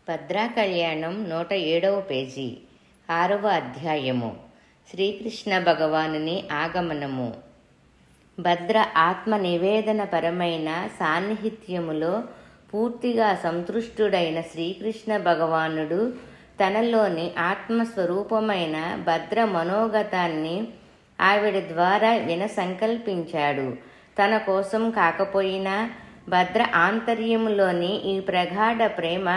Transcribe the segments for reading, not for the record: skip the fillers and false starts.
భద్రా కళ్యాణం 107వ పేజీ 6వ అధ్యాయము. శ్రీకృష్ణ భగవానుని ఆగమనము. భద్ర ఆత్మ నివేదన పరమైన సాన్నిహిత్యములో పూర్తిగా సంతృష్టుడైన శ్రీకృష్ణ భగవానుడు తనలోని ఆత్మస్వరూపమైన భద్ర మనోగతాన్ని ఆవిడ ద్వారా వినసంకల్పించాడు. తన కోసం కాకపోయినా భద్ర ఆంతర్యములోని ఈ ప్రగాఢ ప్రేమ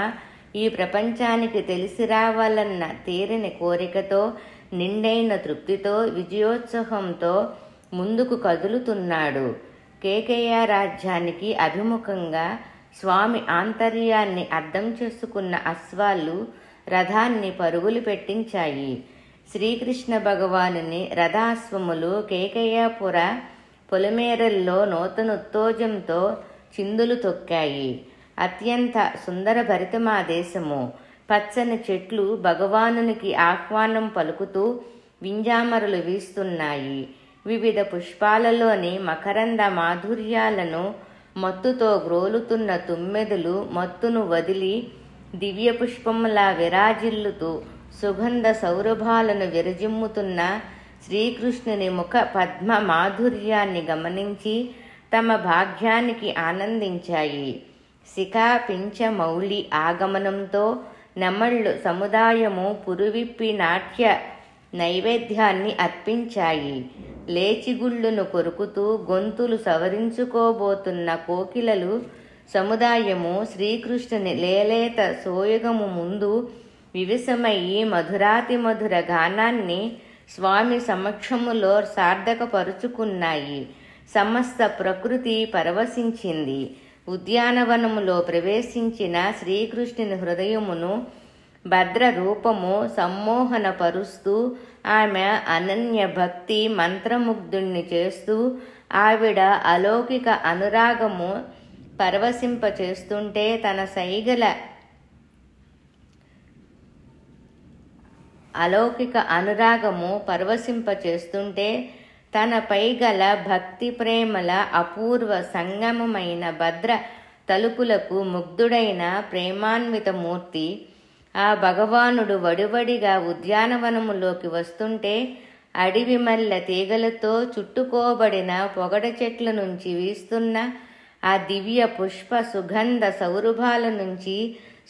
ఈ ప్రపంచానికి తెలిసి రావాలన్న తీరని కోరికతో, నిండైన తృప్తితో, విజయోత్సాహంతో ముందుకు కదులుతున్నాడు. కేకయ్య రాజ్యానికి అభిముఖంగా స్వామి ఆంతర్యాన్ని అర్థం చేసుకున్న అశ్వాలు రథాన్ని పరుగులు పెట్టించాయి. శ్రీకృష్ణ భగవానుని రథాశ్వములు కేకయ్యపుర పొలిమేరల్లో నూతనోత్తేజంతో చిందులు తొక్కాయి. అత్యంత సుందరభరితమా దేశము. పచ్చని చెట్లు భగవానునికి ఆహ్వానం పలుకుతూ వింజామరలు వీస్తున్నాయి. వివిధ పుష్పాలలోని మకరంద మాధుర్యాలను మత్తుతో గ్రోలుతున్న తుమ్మెదలు మత్తును వదిలి దివ్య పుష్పములా విరాజిల్లుతూ సుగంధ సౌరభాలను విరజిమ్ముతున్న శ్రీకృష్ణుని ముఖ పద్మ మాధుర్యాన్ని గమనించి తమ భాగ్యానికి ఆనందించాయి. శిఖా పింఛ మౌళి ఆగమనంతో నెమళ్ళు సముదాయము పురువిప్పి నాట్య నైవేద్యాన్ని అర్పించాయి. లేచిగుళ్ళును కొరుకుతూ గొంతులు సవరించుకోబోతున్న కోకిలలు సముదాయము శ్రీకృష్ణుని లేలేత సోయగము ముందు వివిసమయ్యి మధురాతి మధుర గానాన్ని స్వామి సమక్షములో సార్థకపరుచుకున్నాయి. సమస్త ప్రకృతి పరవశించింది. ఉద్యానవనములో ప్రవేశించిన శ్రీకృష్ణుని హృదయమును భద్ర రూపము సమ్మోహన పరుస్తూ ఆమె అనన్య భక్తి మంత్రముగ్ధుణ్ణి చేస్తూ ఆవిడ అలౌకిక అనురాగము పరవశింపచేస్తుంటే తనపై గల భక్తి ప్రేమల అపూర్వ సంగమమైన భద్ర తలుపులకు ముగ్ధుడైన ప్రేమాన్వితమూర్తి ఆ భగవానుడు వడివడిగా ఉద్యానవనములోకి వస్తుంటే అడవి మల్లె తీగలతో చుట్టుకోబడిన పొగడ చెట్ల నుంచి వీస్తున్న ఆ దివ్య పుష్ప సుగంధ సౌరభాల నుంచి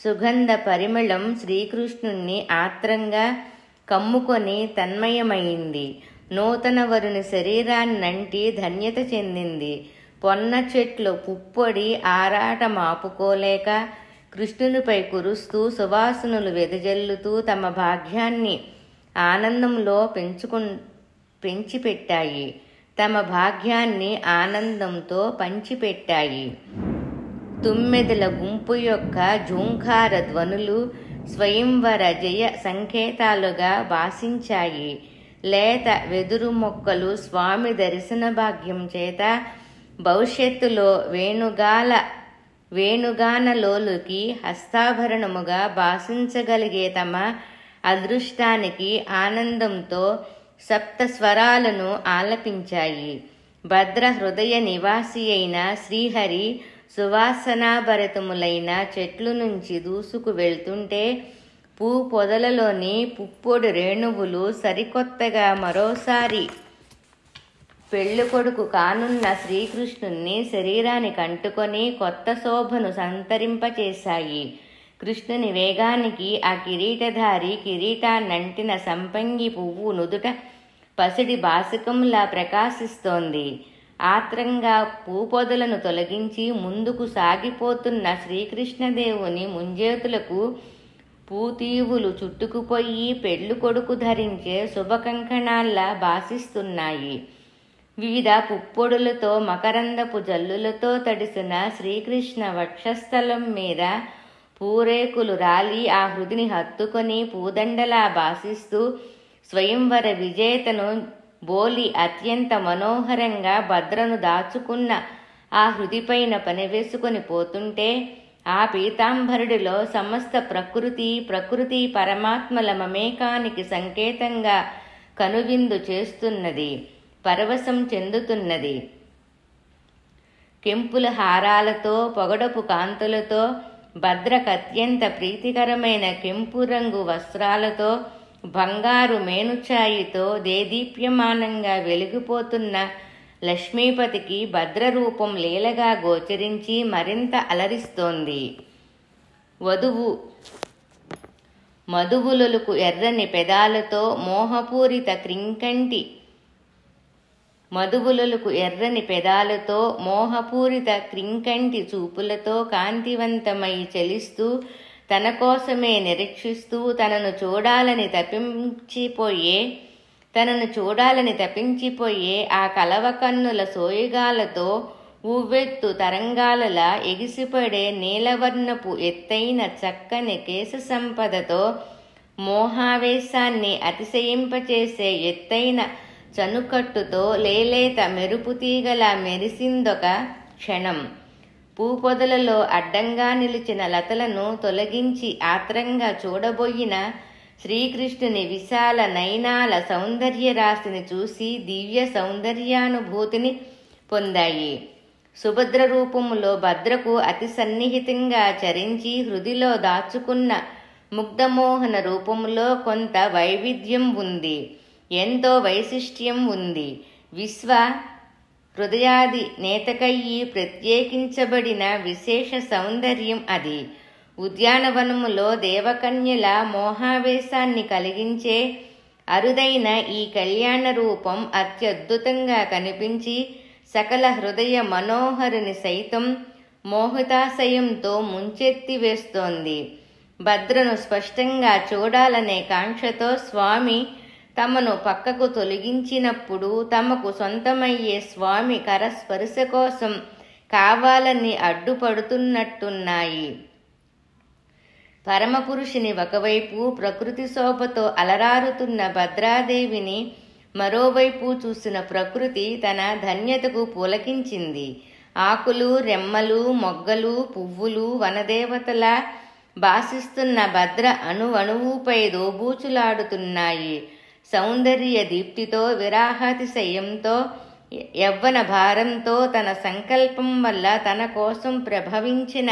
సుగంధ పరిమళం శ్రీకృష్ణుణ్ణి ఆత్రంగా కమ్ముకొని తన్మయమైంది. నూతన వరుని శరీరాన్నంటి ధన్యత చెందింది. పొన్న చెట్లు పుప్పొడి ఆరాటమాపుకోలేక కృష్ణునిపై కురుస్తూ సువాసనలు వెదజల్లుతూ తమ భాగ్యాన్ని ఆనందంలో పెంచిపెట్టాయి. తమ భాగ్యాన్ని ఆనందంతో పంచిపెట్టాయి. తుమ్మెదల గుంపు యొక్క జూంకార ధ్వనులు స్వయంవర జయ సంకేతాలుగా భాషించాయి. లేత వెదురు మొక్కలు స్వామి దర్శన భాగ్యం చేత భవిష్యత్తులో వేణుగానలోలుకి హస్తాభరణముగా భాషించగలిగే తమ అదృష్టానికి ఆనందంతో సప్త స్వరాలను ఆలపించాయి. భద్ర హృదయ నివాసి అయిన శ్రీహరి సువాసనాభరితములైన చెట్లు నుంచి దూసుకు వెళ్తుంటే పూ పొదలలోని పుప్పొడి రేణువులు సరికొత్తగా మరోసారి పెళ్ళికొడుకు కానున్న శ్రీకృష్ణుణ్ణి శరీరానికి అంటుకొని కొత్త శోభను సంతరింపచేశాయి. కృష్ణుని వేగానికి ఆ కిరీటధారి కిరీటాన్నంటిన సంపంగి పువ్వు నుదుట పసిడి బాసికంలా ప్రకాశిస్తోంది. ఆత్రంగా పూపొదలను తొలగించి ముందుకు సాగిపోతున్న శ్రీకృష్ణదేవుని ముంజేతులకు పూతీవులు చుట్టుకుపోయి పెళ్ళు కొడుకు ధరించే శుభకంకణాల్లా భాసిస్తున్నాయి. వివిధ పుప్పొడులతో మకరందపు జల్లులతో తడిసిన శ్రీకృష్ణ వక్షస్థలం మీద పూరేకులు రాలి ఆ హృదిని హత్తుకొని పూదండలా భాసిస్తూ స్వయంవర విజేతను బోలి అత్యంత మనోహరంగా భద్రను దాచుకున్న ఆ హృదిపైన పనివేసుకొని పోతుంటే ఆ పీతాంబరుడిలో సమస్త ప్రకృతి పరమాత్మల మమేకానికి సంకేతంగా కనువిందు చేస్తున్నది, పరవశం చెందుతున్నది. కెంపుల హారాలతో పొగడపు కాంతులతో భద్రకత్యంత ప్రీతికరమైన కెంపు రంగు వస్త్రాలతో బంగారు మేనుఛాయితో దేదీప్యమానంగా వెలిగిపోతున్న లక్ష్మీపతికి భద్రరూపం లీలగా గోచరించి మరింత అలరిస్తోంది. మధువులకు ఎర్రని పెదాలతో మోహపూరిత క్రింకంటి చూపులతో కాంతివంతమై చలిస్తూ తన కోసమే నిరీక్షిస్తూ తనను చూడాలని తప్పించిపోయే ఆ కలవకన్నుల సోయగాలతో ఉవ్వెత్తు తరంగాలలా ఎగిసిపడే నీలవర్ణపు ఎత్తైన చక్కని కేశ సంపదతో మోహావేశాన్ని అతిశయింపచేసే ఎత్తైన చనుకట్టుతో లేలేత మెరుపు తీగలా మెరిసిందొక క్షణం. పూపొదలలో అడ్డంగా నిలిచిన లతలను తొలగించి ఆత్రంగా చూడబోయిన శ్రీకృష్ణుని విశాల నయనాల సౌందర్య రాశిని చూసి దివ్య సౌందర్యానుభూతిని పొందాయి. సుభద్ర రూపములో భద్రకు అతి సన్నిహితంగా చరించి హృదిలో దాచుకున్న ముగ్ధమోహన రూపములో కొంత వైవిధ్యం ఉంది, ఎంతో వైశిష్ట్యం ఉంది. విశ్వ హృదయాది నేతకయ్యి ప్రత్యేకించబడిన విశేష సౌందర్యం అది. ఉద్యానవనములో దేవకన్యల మోహావేశాన్ని కలిగించే అరుదైన ఈ కళ్యాణ రూపం అత్యద్భుతంగా కనిపించి సకల హృదయ మనోహరుని సైతం మోహితాశయంతో ముంచెత్తి వేస్తోంది. భద్రను స్పష్టంగా చూడాలనే కాంక్షతో స్వామి తమను పక్కకు తొలగించినప్పుడు తమకు సొంతమయ్యే స్వామి కరస్పర్శ కోసం కావాలని అడ్డుపడుతున్నట్టున్నాయి. పరమపురుషుని ఒకవైపు ప్రకృతి శోభతో అలరారుతున్న భద్రాదేవిని మరోవైపు చూసిన ప్రకృతి తన ధన్యతకు పులకించింది. ఆకులు, రెమ్మలు, మొగ్గలు, పువ్వులు వనదేవతల భాసిస్తున్న భద్ర అణువణువుపై దోబూచులాడుతున్నాయి. సౌందర్య దీప్తితో, విరాహాతిశయంతో, యవ్వన భారంతో తన సంకల్పం వల్ల తన కోసం ప్రభవించిన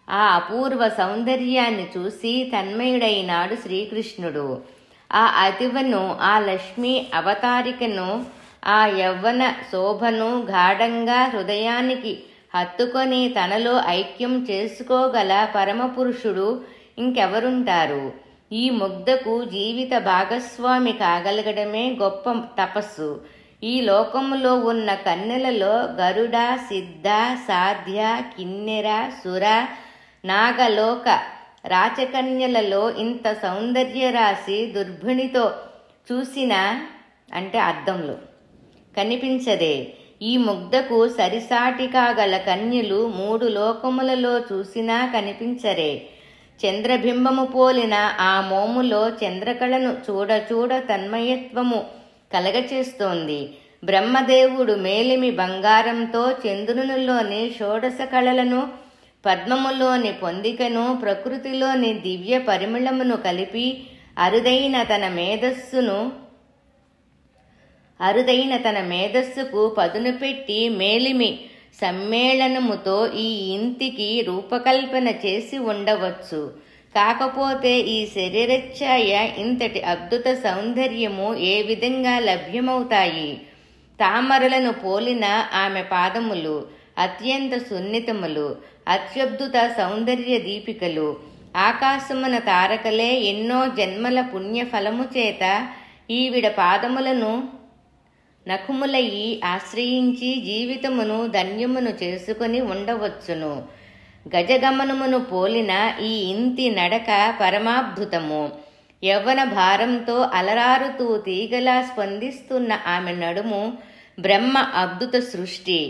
ఆ అపూర్వ సౌందర్యాన్ని చూసి తన్మయుడైనాడు శ్రీకృష్ణుడు. ఆ అతివను, ఆ లక్ష్మీ అవతారికను, ఆ యవ్వన శోభను గాఢంగా హృదయానికి హత్తుకొని తనలో ఐక్యం చేసుకోగల పరమపురుషుడు ఇంకెవరుంటారు? ఈ ముగ్ధకు జీవిత భాగస్వామి కాగలగడమే గొప్ప తపస్సు. ఈ లోకములో ఉన్న కన్యలలో గరుడ, సిద్ధ, సాధ్య, కిన్నెర, సుర, నాగలోక రాచకన్యలలో ఇంత సౌందర్య రాశి దుర్భిణితో చూసినా అంటే అద్దంలో కనిపించదే. ఈ ముగ్ధకు సరిసాటి కాగల కన్యలు 3 లోకములలో చూసినా కనిపించరే. చంద్రబింబము పోలిన ఆ మోములో చంద్రకళను చూడ తన్మయత్వము కలగచేస్తోంది. బ్రహ్మదేవుడు మేలిమి బంగారంతో చంద్రునిలోని షోడశ కళలను, పద్మములోని పొందికను, ప్రకృతిలోని దివ్య పరిమళమును కలిపి అరుదైన తన మేధస్సుకు పదును పెట్టి మేలిమి సమ్మేళనముతో ఈ ఇంటికి రూపకల్పన చేసి ఉండవచ్చు. కాకపోతే ఈ శరీరఛాయ, ఇంతటి అద్భుత సౌందర్యము ఏ విధంగా లభ్యమవుతాయి? తామరలను పోలిన ఆమె పాదములు అత్యంత సున్నితములు, అత్యద్భుత సౌందర్య దీపికలు. ఆకాశమున తారకలే ఎన్నో జన్మల పుణ్యఫలము చేత ఈవిడ పాదములను నఖములయ్యి ఆశ్రయించి జీవితమును ధన్యమును చేసుకుని ఉండవచ్చును. గజగమనమును పోలిన ఈ ఇంటి నడక పరమాద్భుతము. యవ్వన భారంతో అలరారుతూ తీగలా స్పందిస్తున్న ఆమె నడుము బ్రహ్మ అద్భుత సృష్టి.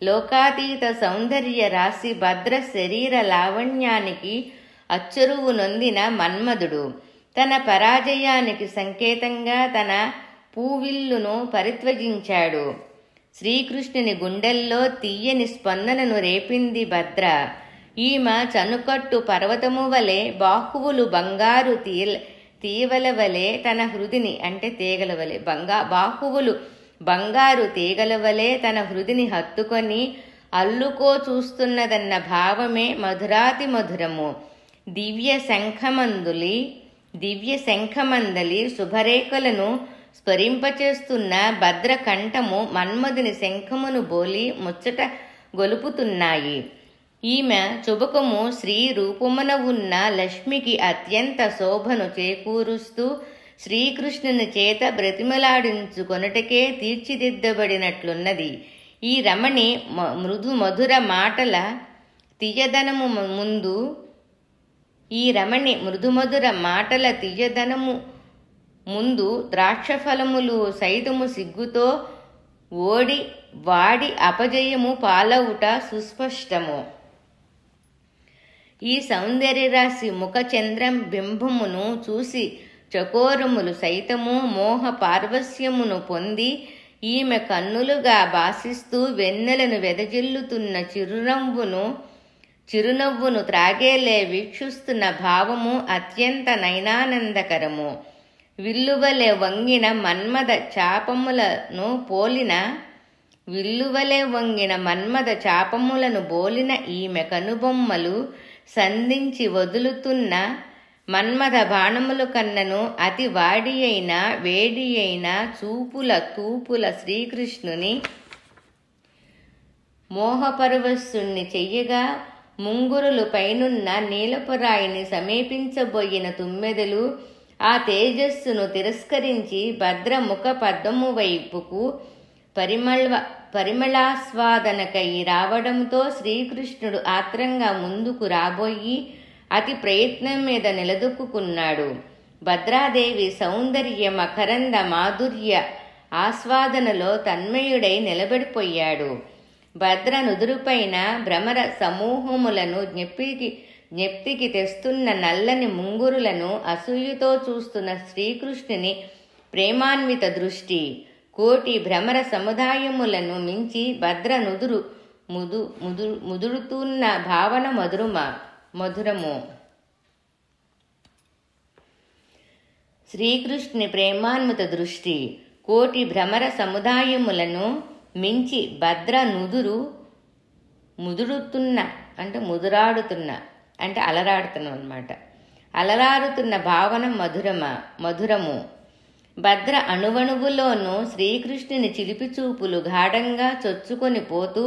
లోకాతీత సౌందర్య రాశి భద్ర శరీర లావణ్యానికి అచ్చురువు నొందిన మన్మధుడు తన పరాజయానికి సంకేతంగా తన పూవిల్లును పరిత్వజించాడు. శ్రీకృష్ణుని గుండెల్లో తీయని స్పందనను రేపింది భద్ర. ఈమె చనుకట్టు పర్వతము వలె, బాహువులు బంగారు తీగల వలె తన హృదిని తీగల వలె బాహువులు బంగారు తీగల వలె తన హృదిని హత్తుకొని అల్లుకో చూస్తున్నదన్న భావమే మధురాతి మధురము. దివ్య శంఖమందలి శుభరేఖలను స్ఫరింపచేస్తున్న భద్రకంఠము మన్మధుని శంఖమును బోలి ముచ్చట గొలుపుతున్నాయి. ఈమె చుబకము శ్రీ రూపమున ఉన్న లక్ష్మికి అత్యంత శోభను చేకూరుస్తూ శ్రీకృష్ణుని చేత బ్రతిమలాడించుకొనుటకే తీర్చిదిద్దబడినట్లున్నది. ఈ రమణి మృదుమధుర మాటల తీయదనము ముందు ద్రాక్షఫలములు సైతము సిగ్గుతో వాడి అపజయము పాలవుట సుస్పష్టము. ఈ సౌందర్యరాశి ముఖ చంద్రం బింబమును చూసి చకోరములు సైతము మోహ పార్వస్యమును పొంది ఈమె కన్నులుగా భాసిస్తూ వెన్నెలను వెదజిల్లుతున్న చిరునవ్వును త్రాగేలే వీక్షిస్తున్న భావము అత్యంత నయనానందకరము. విల్లువలె వంగిన మన్మథ చాపములను బోలిన ఈమె కనుబొమ్మలు సంధించి వదులుతున్న మన్మథ బాణముల కన్నను అతి వేడి అయిన తూపుల శ్రీకృష్ణుని మోహపరవశుణ్ణి చెయ్యగా ముంగురులు పైనున్న నీలపురాయిని సమీపించబోయిన తుమ్మెదలు ఆ తేజస్సును తిరస్కరించి భద్రముఖ పద్మము వైపుకు పరిమళాస్వాదనకై రావడంతో శ్రీకృష్ణుడు ఆత్రంగా ముందుకు రాబోయి అతి ప్రయత్నం మీద నిలదొక్కున్నాడు. భద్రాదేవి సౌందర్య మకరంద మాధుర్య ఆస్వాదనలో తన్మయుడై నిలబడిపోయాడు. భద్ర నుదురుపైన భ్రమర సమూహములను జ్ఞప్తికి తెస్తున్న నల్లని ముంగురులను అసూయతో చూస్తున్న శ్రీకృష్ణుని ప్రేమాన్విత దృష్టి కోటి భ్రమర సముదాయములను మించి భద్ర నుదురు ముదురుతున్న భావన మధురము. శ్రీకృష్ణుని ప్రేమాన్విత దృష్టి కోటి భ్రమర సముదాయములను మించి భద్ర నుదురు ముదురుతున్న అంటే ముదురాడుతున్న అంటే అలరాడుతున్నాం అన్నమాట. అలరారుతున్న భావన మధురము. భద్ర అణువణువులోనూ శ్రీకృష్ణుని చిలిపి చూపులు గాఢంగా చొచ్చుకొని పోతూ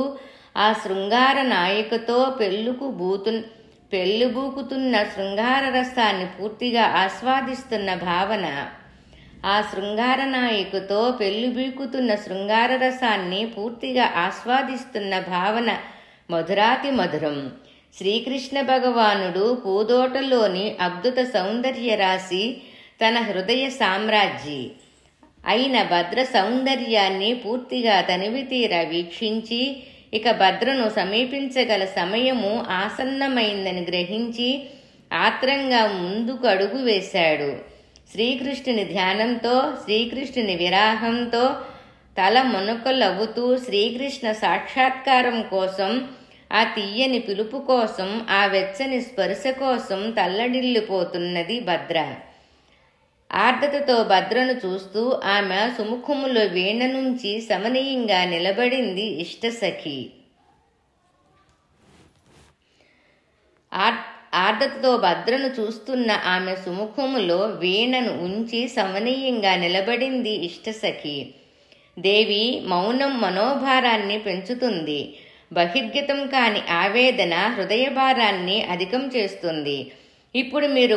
ఆ శృంగార నాయికతో పెళ్ళుబూకుతున్న శృంగార రసాన్ని పూర్తిగా ఆస్వాదిస్తున్న భావన. ఆ శృంగార నాయికతో పెళ్ళుబీకుతున్న శృంగార రసాన్ని పూర్తిగా ఆస్వాదిస్తున్న భావన మధురాతి మధురం. శ్రీకృష్ణ భగవానుడు పూదోటలోని అద్భుత సౌందర్య రాశి తన హృదయ సామ్రాజ్ఞి అయిన భద్ర సౌందర్యాన్ని పూర్తిగా తనివితీర వీక్షించి ఇక భద్రను సమీపించగల సమయము ఆసన్నమైందని గ్రహించి ఆత్రంగా ముందుకు అడుగు వేశాడు. శ్రీకృష్ణుని ధ్యానంతో శ్రీకృష్ణుని విరాహంతో తల మునకలవుతూ శ్రీకృష్ణ సాక్షాత్కారం కోసం ఆ తీయని పిలుపు కోసం ఆ వెచ్చని స్పర్శ కోసం తల్లడిల్లిపోతున్నది భద్ర. ఆర్ద్రతతో భద్రను చూస్తూ ఆమె సుముఖములో వీణ నుంచి సమనీయంగా నిలబడింది ఇష్టసఖి. ఆర్ద్రతతో భద్రను చూస్తున్న ఆమె సుముఖములో వీణను ఉంచి సమనీయంగా నిలబడింది ఇష్టసఖి. దేవి మౌనం మనోభారాన్ని పెంచుతుంది. బహిర్గతం కాని ఆవేదన హృదయ భారాన్ని అధికం చేస్తుంది. ఇప్పుడు మీరు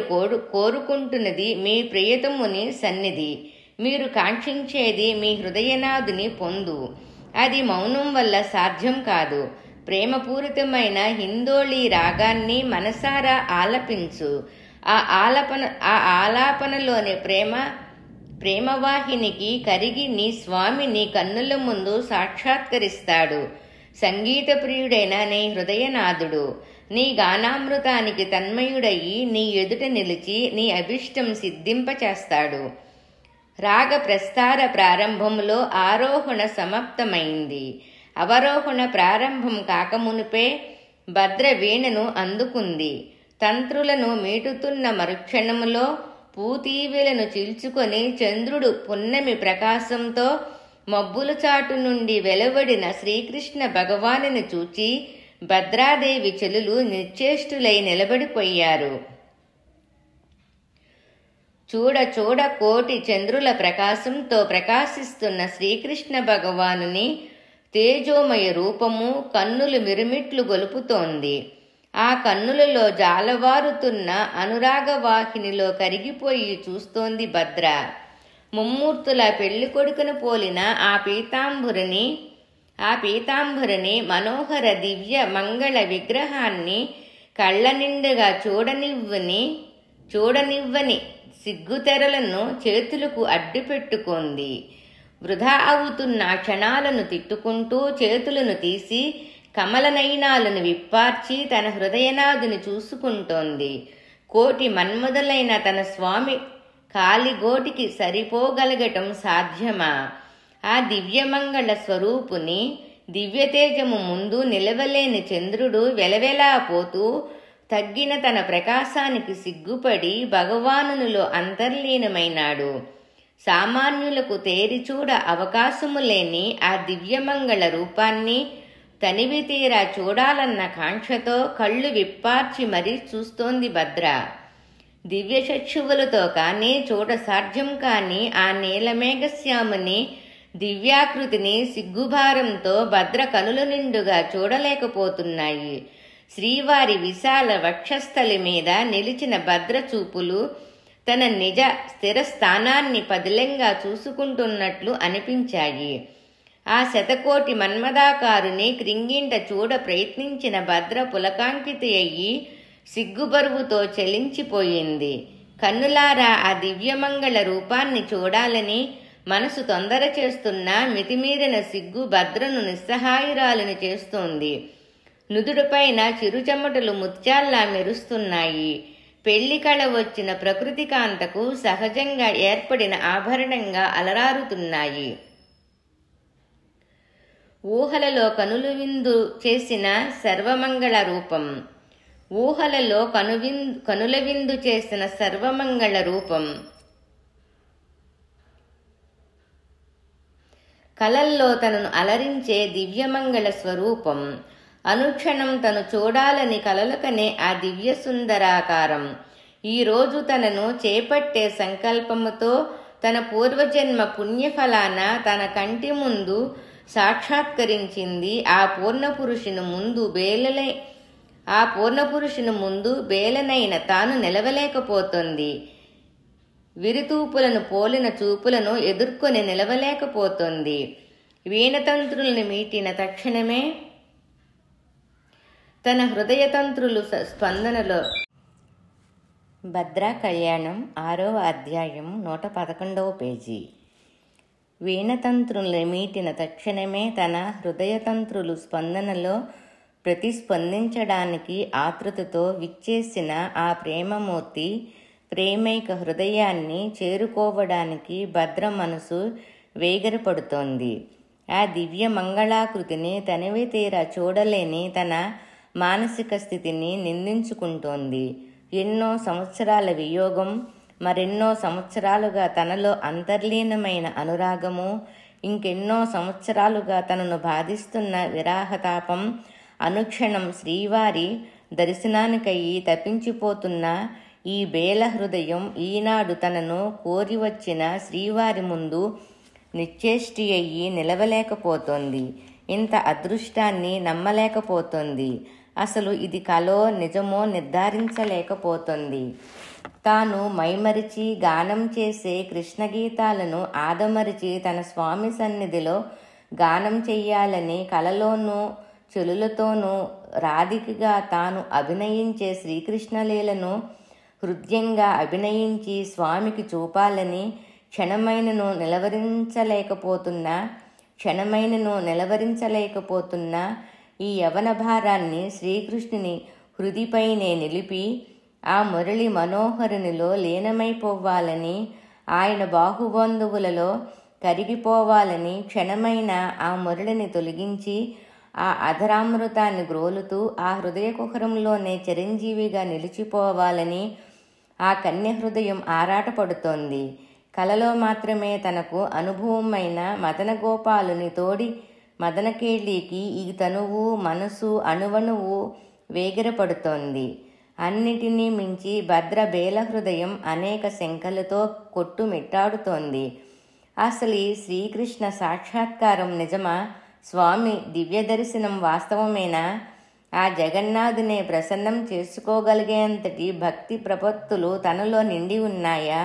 కోరుకుంటున్నది మీ ప్రియతముని సన్నిధి. మీరు కాంక్షించేది మీ హృదయనాథుని పొందు. అది మౌనం వల్ల సాధ్యం కాదు. ప్రేమపూరితమైన హిందోళీ రాగాన్ని మనసారా ఆలపించు. ఆ ఆలాపనలోని ప్రేమవాహినికి కరిగి నీ స్వామి నీ కన్నుల ముందు సాక్షాత్కరిస్తాడు. సంగీత ప్రియుడైన నీ హృదయనాథుడు నీ గానామృతానికి తన్మయుడయి నీ ఎదుట నిలిచి నీ అభిష్టం సిద్ధింపచేస్తాడు. రాగ ప్రస్తార ప్రారంభంలో ఆరోహణ సమాప్తమైంది. అవరోహణ ప్రారంభం కాకమునుపే భద్ర వీణను అందుకుంది. తంత్రులను మీటుతున్న మరుక్షణములో పూతీవెలను చీల్చుకొని చంద్రుడు పున్నమి ప్రకాశంతో మబ్బుల చాటు నుండి వెలువడిన శ్రీకృష్ణ భగవానుని చూచి భద్రాదేవి చెలులు నిశ్చేష్టులై నిలబడిపోయారు. చూడ చూడ కోటి చంద్రుల ప్రకాశంతో ప్రకాశిస్తున్న శ్రీకృష్ణ భగవానుని తేజోమయ రూపము కన్నులు మిరుమిట్లు గొలుపుతోంది. ఆ కన్నులలో జాలవారుతున్న అనురాగవాహినిలో కరిగిపోయి చూస్తోంది భద్ర. ముమ్మూర్తుల పెళ్లి కొడుకును పోలిన ఆ పీతాంబరుని మనోహర దివ్య మంగళ విగ్రహాన్ని కళ్ళ నిండుగా చూడనివ్వని సిగ్గుతెరలను చేతులకు అడ్డుపెట్టుకుంది. వృధా అవుతున్న క్షణాలను తిట్టుకుంటూ చేతులను తీసి కమలనయనాలను విప్పార్చి తన హృదయనాథుని చూసుకుంటోంది. కోటి మన్మధులైన తన స్వామి కాలిగోటికి సరిపోగలగటం సాధ్యమా? ఆ దివ్యమంగళ స్వరూపుని దివ్యతేజము ముందు నిలవలేని చంద్రుడు వెలవెలా పోతూ తగ్గిన తన ప్రకాశానికి సిగ్గుపడి భగవానునిలో అంతర్లీనమైనాడు. సామాన్యులకు తేరిచూడ అవకాశము లేని ఆ దివ్యమంగళ రూపాన్ని తనివి తీరా చూడాలన్న కాంక్షతో కళ్ళు విప్పార్చి మరీ చూస్తోంది భద్ర. దివ్యచక్షువులతో కానీ చూడసాధ్యం కాని ఆ నీలమేఘశ్యాముని దివ్యాకృతిని సిగ్గుభారంతో భద్ర కనుల నిండుగా చూడలేకపోతున్నాయి. శ్రీవారి విశాల వక్షస్థలి మీద నిలిచిన భద్ర చూపులు తన నిజ స్థిర స్థానాన్ని పదిలంగా చూసుకుంటున్నట్లు అనిపించాయి. ఆ శతకోటి మన్మదాకారుని క్రింగింట చూడ ప్రయత్నించిన భద్ర పులకాంకితి అయ్యి సిగ్గుబరువుతో చలించిపోయింది. కన్నులారా ఆ దివ్యమంగళ రూపాన్ని చూడాలని మనసు తొందర చేస్తున్న మితిమీరిన సిగ్గు భద్రను నిస్సహాయురాలను చేస్తోంది. నుదుడుపైన చిరుచెమటలు ముత్యాల్లా మెరుస్తున్నాయి. పెళ్లి కళ వచ్చిన ప్రకృతి కాంతకు సహజంగా ఏర్పడిన ఆభరణంగా అలరారుతున్నాయి. ఊహలలో కనుల విందు చేసిన సర్వమంగళ రూపం. కనుల విందు చేసిన సర్వమంగళ రూపం. కలల్లో తనను అలరించే దివ్యమంగళ స్వరూపం. అనుక్షణం తను చూడాలని కలలుకనే ఆ దివ్య సుందరాకారం ఈరోజు తనను చేపట్టే సంకల్పముతో తన పూర్వజన్మ పుణ్యఫలాన తన కంటి ముందు సాక్షాత్కరించింది. ఆ పూర్ణపురుషుని ముందు బేలనైన తాను నిలవలేకపోతుంది. విరితూపులను పోలిన చూపులను ఎదుర్కొని నిలవలేకపోతుంది. వీణతంత్రులను మీటిన తక్షణమే తన హృదయతంత్రులు స్పందనలో. భద్రా కళ్యాణం 6వ అధ్యాయం 111వ పేజీ. వీణతంత్రులు మీటిన తక్షణమే తన హృదయతంత్రులు స్పందనలో ప్రతిస్పందించడానికి ఆతృతతో విచ్చేసిన ఆ ప్రేమమూర్తి ప్రేమైక హృదయాన్ని చేరుకోవడానికి భద్ర మనసు వేగరపడుతోంది. ఆ దివ్య మంగళాకృతిని తనివి తీరా చూడలేని తన మానసిక స్థితిని నిందించుకుంటోంది. ఎన్నో సంవత్సరాల వియోగం, మరెన్నో సంవత్సరాలుగా తనలో అంతర్లీనమైన అనురాగము, ఇంకెన్నో సంవత్సరాలుగా తనను బాధిస్తున్న విరాహతాపం, అనుక్షణం శ్రీవారి దర్శనానికయ్యి తప్పించిపోతున్న ఈ బేల హృదయం ఈనాడు తనను కోరి వచ్చిన శ్రీవారి ముందు నిశ్చేష్టి అయ్యి నిలవలేకపోతోంది. ఇంత అదృష్టాన్ని నమ్మలేకపోతోంది. అసలు ఇది కలో నిజమో నిర్ధారించలేకపోతుంది. తాను మైమరిచి గానం చేసే కృష్ణగీతాలను ఆదమరిచి తన స్వామి సన్నిధిలో గానం చెయ్యాలని కలలోనూ చెలులతోనూ రాధికగా తాను అభినయించే శ్రీకృష్ణలీలను హృదయంగా అభినయించి స్వామికి చూపాలని క్షణమైనను నిలవరించలేకపోతున్నా ఈ యవన భారాన్ని శ్రీకృష్ణుని హృదిపైనే నిలిపి ఆ మురళి మనోహరునిలో లీనమైపోవాలని, ఆయన బాహుబంధువులలో కరిగిపోవాలని క్షణమైన ఆ మురళిని తొలగించి ఆ అధరామృతాన్ని గ్రోలుతూ ఆ హృదయ కుహరంలోనే చిరంజీవిగా నిలిచిపోవాలని ఆ కన్య హృదయం ఆరాటపడుతోంది. కలలో మాత్రమే తనకు అనుభవమైన మదనగోపాలుని తోడి మదనకేళికి ఈ తనువు మనసు అణువణువు వేగిరపడుతోంది. అన్నిటినీ మించి భద్ర బేల హృదయం అనేక శంకలతో కొట్టుమిట్టాడుతోంది. అసలు ఈ శ్రీకృష్ణ సాక్షాత్కారం నిజమా? స్వామి దివ్య దర్శనం వాస్తవమేనా? ఆ జగన్నాథునే ప్రసన్నం చేసుకోగలిగేంతటి భక్తి ప్రపత్తులు తనలో నిండి ఉన్నాయా?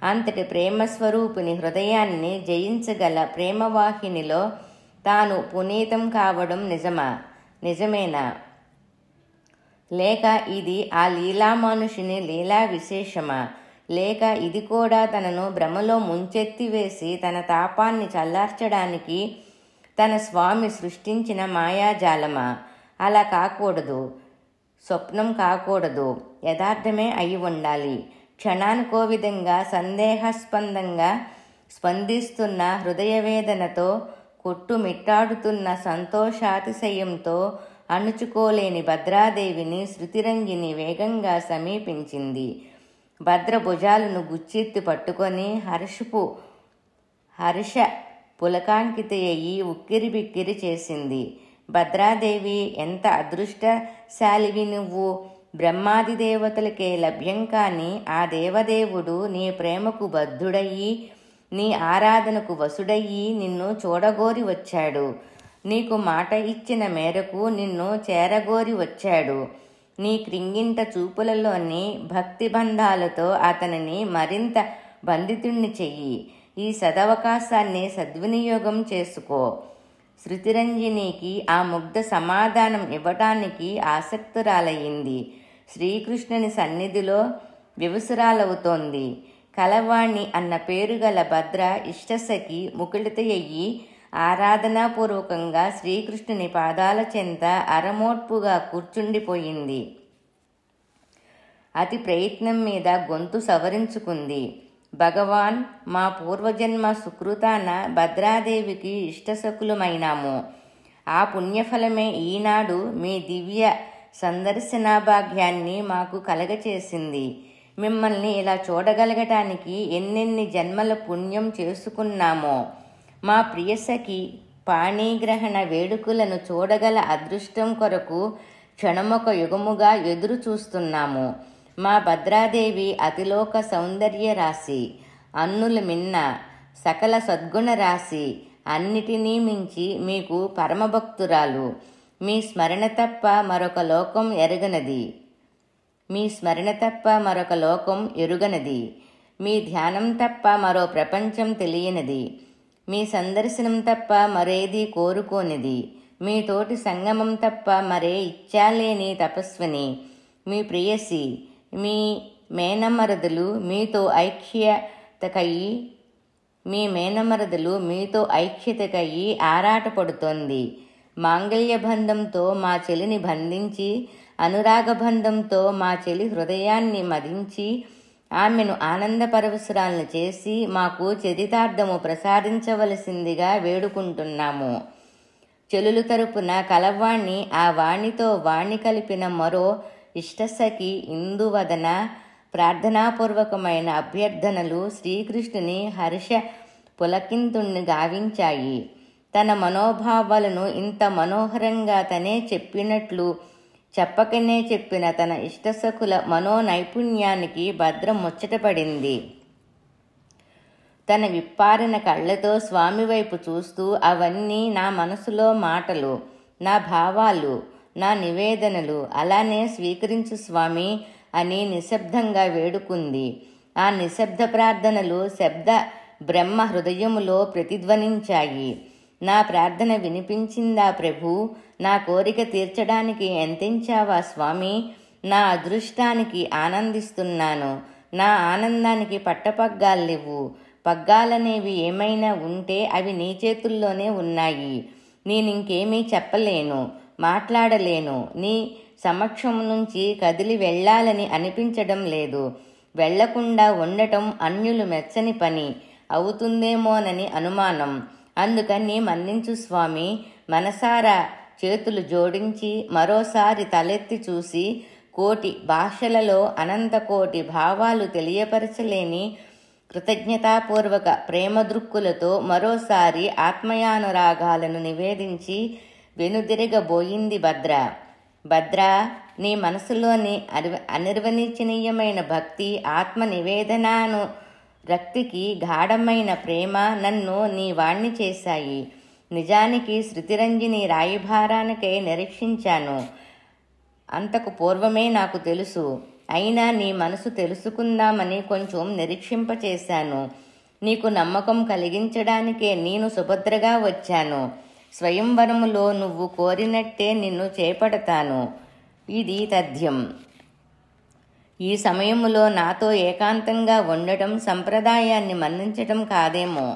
అంతటి ప్రేమస్వరూపుని హృదయాన్ని జయించగల ప్రేమవాహినిలో తాను పునీతం కావడం నిజమేనా? లేక ఇది ఆ లీలామానుషుని లీలా విశేషమా? లేక ఇది కూడా తనను భ్రమలో ముంచెత్తివేసి తన తాపాన్ని చల్లార్చడానికి తన స్వామి సృష్టించిన మాయాజాలమా? అలా కాకూడదు. స్వప్నం కాకూడదు. యథార్థమే అయి ఉండాలి. క్షణానికో విధంగా సందేహాస్పందంగా స్పందిస్తున్న హృదయవేదనతో కొట్టుమిట్టాడుతున్న సంతోషాతిశయంతో అణుచుకోలేని భద్రాదేవిని శృతిరంగిని వేగంగా సమీపించింది. భద్ర భుజాలను గుచ్చెత్తి పట్టుకొని హర్ష పులకాంకితయ్యి ఉక్కిరి బిక్కిరి చేసింది. భద్రాదేవి, ఎంత అదృష్టశాలివి నువ్వు! బ్రహ్మాది దేవతలకే లభ్యం కాని ఆ దేవదేవుడు నీ ప్రేమకు బద్ధుడయ్యి నీ ఆరాధనకు వసుడయ్యి నిన్ను చూడగోరి వచ్చాడు. నీకు మాట ఇచ్చిన మేరకు నిన్ను చేరగోరి వచ్చాడు. నీ క్రింగింట చూపులలోని భక్తి బంధాలతో అతనిని మరింత బంధితుణ్ణి చెయ్యి. ఈ సదవకాశాన్ని సద్వినియోగం చేసుకో. శృతిరంజనికి ఆ ముగ్ధ సమాధానం ఇవ్వటానికి ఆసక్తురాలయ్యింది. శ్రీకృష్ణుని సన్నిధిలో వివసురాలవుతోంది. కలవాణి అన్న పేరు గల భద్ర ఇష్టసఖి ముకుళితయ్యి ఆరాధనాపూర్వకంగా శ్రీకృష్ణుని పాదాల చెంత అరమోట్పుగా కూర్చుండిపోయింది. అతి ప్రయత్నం మీద గొంతు సవరించుకుంది. భగవాన్, మా పూర్వజన్మ సుకృతాన భద్రాదేవికి ఇష్టసకులమైనాము. ఆ పుణ్యఫలమే ఈనాడు మీ దివ్య సందర్శనాభాగ్యాన్ని మాకు కలగచేసింది. మిమ్మల్ని ఇలా చూడగలగటానికి ఎన్నెన్ని జన్మల పుణ్యం చేసుకున్నామో. మా ప్రియసఖి పాణిగ్రహణ వేడుకలను చూడగల అదృష్టం కొరకు క్షణమొక యుగముగా ఎదురు చూస్తున్నాము. మా భద్రాదేవి అతిలోక సౌందర్య రాశి, అన్నుల మిన్న, సకల సద్గుణ రాశి, అన్నిటినీ మించి మీకు పరమభక్తురాలు. మీ స్మరణ తప్ప మరొక లోకం ఎరుగనది. మీ ధ్యానం తప్ప మరో ప్రపంచం తెలియనిది. మీ సందర్శనం తప్ప మరేది కోరుకోనిది. మీ తోటి సంగమం తప్ప మరే ఇచ్చాలేని తపస్విని. మీ ప్రియసి, మీ మేనమరదలు మీతో ఐక్యతకయ్యి ఆరాటపడుతోంది. మాంగళ్యబంధంతో మా చెలిని బంధించి, అనురాగబంధంతో మా చెలి హృదయాన్ని మదించి, ఆమెను ఆనందపరవశురాలను చేసి మాకు చరితార్థము ప్రసాదించవలసిందిగా వేడుకుంటున్నాము. చెలులు తరపున కలవాణ్ణి, ఆ వాణితో వాణి కలిపిన మరో ఇష్టసఖి ఇందువదన ప్రార్థనాపూర్వకమైన అభ్యర్థనలు శ్రీకృష్ణుని హర్ష పులకింతుణ్ణి గావించాయి. తన మనోభావాలను ఇంత మనోహరంగా తనే చెప్పినట్లు చెప్పకనే చెప్పిన తన ఇష్టసఖుల మనోనైపుణ్యానికి భద్ర ముచ్చటపడింది. తన విప్పారిన కళ్ళతో స్వామి వైపు చూస్తూ, అవన్నీ నా మనసులో మాటలు, నా భావాలు, నా నివేదనలు, అలానే స్వీకరించు స్వామి అని నిశ్శబ్దంగా వేడుకుంది. ఆ నిశ్శబ్ద ప్రార్థనలు శబ్ద బ్రహ్మ హృదయములో ప్రతిధ్వనించాయి. నా ప్రార్థన వినిపించిందా ప్రభు? నా కోరిక తీర్చడానికి ఎంతించావా స్వామి? నా అదృష్టానికి ఆనందిస్తున్నాను. నా ఆనందానికి పట్టపగ్గాలివ్వు. పగ్గాలనేవి ఏమైనా ఉంటే అవి నీ చేతుల్లోనే ఉన్నాయి. నేనింకేమీ చెప్పలేను, మాట్లాడలేను. నీ సమక్షం నుంచి కదిలి వెళ్ళాలని అనిపించడం లేదు. వెళ్లకుండా ఉండటం అన్యులు మెచ్చని పని అవుతుందేమోనని అనుమానం. అందుకని మన్నించు స్వామి. మనసారా చేతులు జోడించి మరోసారి తలెత్తి చూసి, కోటి భాషలలో అనంతకోటి భావాలు తెలియపరచలేని కృతజ్ఞతాపూర్వక ప్రేమదృక్కులతో మరోసారి ఆత్మయానురాగాలను నివేదించి వెనుదిరగబోయింది భద్ర. భద్ర, నీ మనసులోని అనిర్వచనీయమైన భక్తి, ఆత్మ నివేదనాను రక్తికి గాఢమైన ప్రేమ నన్ను నీ వాణ్ణి చేశాయి. నిజానికి శృతిరంజిని రాయభారానికై నిరీక్షించాను. అంతకు పూర్వమే నాకు తెలుసు. అయినా నీ మనసు తెలుసుకుందామని కొంచెం నిరీక్షింపచేశాను. నీకు నమ్మకం కలిగించడానికే నేను సుభద్రగా వచ్చాను. స్వయంవరములో నువ్వు కోరినట్టే నిన్ను చేపడతాను. ఇది తథ్యం. ఈ సమయములో నాతో ఏకాంతంగా ఉండటం సంప్రదాయాన్ని మన్నించటం కాదేమో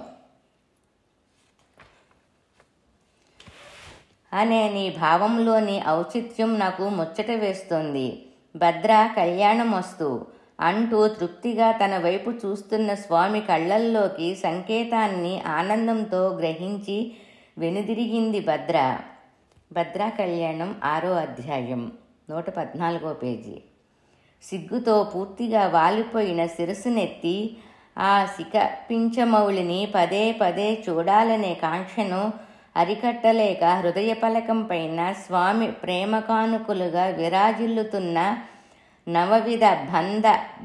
అనే నీ భావంలోని ఔచిత్యం నాకు ముచ్చట వేస్తోంది. భద్ర, కళ్యాణమస్తు అంటూ తృప్తిగా తన వైపు చూస్తున్న స్వామి కళ్ళల్లోకి సంకేతాన్ని ఆనందంతో గ్రహించి వెనుదిరిగింది భద్ర. భద్రా కళ్యాణం 6వ అధ్యాయం 114వ పేజీ. సిగ్గుతో పూర్తిగా వాలిపోయిన శిరస్సునెత్తి ఆ శిఖపించమౌళిని పదే పదే చూడాలనే కాంక్షను అరికట్టలేక హృదయ పలకం పైన స్వామి ప్రేమకానుకులుగా విరాజిల్లుతున్న నవవిధ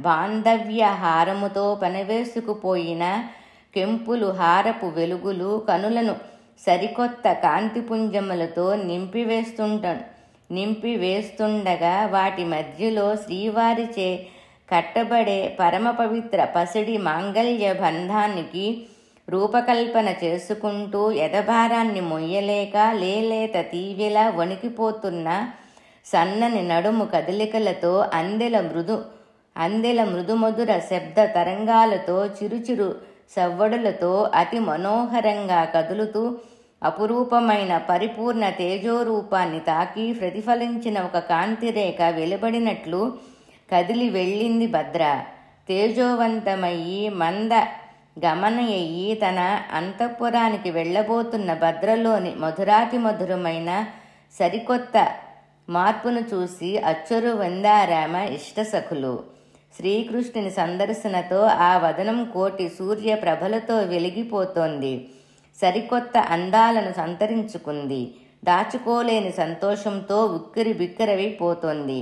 బాంధవ్య హారముతో పనవేసుకుపోయిన కెంపులు హారపు వెలుగులు కనులను సరికొత్త కాంతిపుంజములతో నింపివేస్తుండగా వాటి మధ్యలో శ్రీవారిచే కట్టబడే పరమ పవిత్ర పసిడి మాంగళ్య బంధానికి రూపకల్పన చేసుకుంటూ ఎదభారాన్ని మొయ్యలేక లేలేత తీవెలా వణికిపోతున్న సన్నని నడుము కదలికలతో అందెల మృదుమధుర శబ్ద తరంగాలతో చిరుచిరు సవ్వడులతో అతి మనోహరంగా కదులుతూ అపురూపమైన పరిపూర్ణ తేజోరూపాన్ని తాకి ప్రతిఫలించిన ఒక కాంతిరేఖ వెలువడినట్లు కదిలి వెళ్ళింది భద్ర. తేజోవంతమయ్యి మంద గమనయ్యి తన అంతఃపురానికి వెళ్ళబోతున్న భద్రలోని మధురాతి మధురమైన సరికొత్త మార్పును చూసి అచ్చరు వందారామ ఇష్టసఖులు. శ్రీకృష్ణుని సందర్శనతో ఆ వదనం కోటి సూర్య ప్రభలతో వెలిగిపోతోంది. సరికొత్త అందాలను సంతరించుకుంది. దాచుకోలేని సంతోషంతో ఉక్కిరి బిక్కిరవైపోతోంది.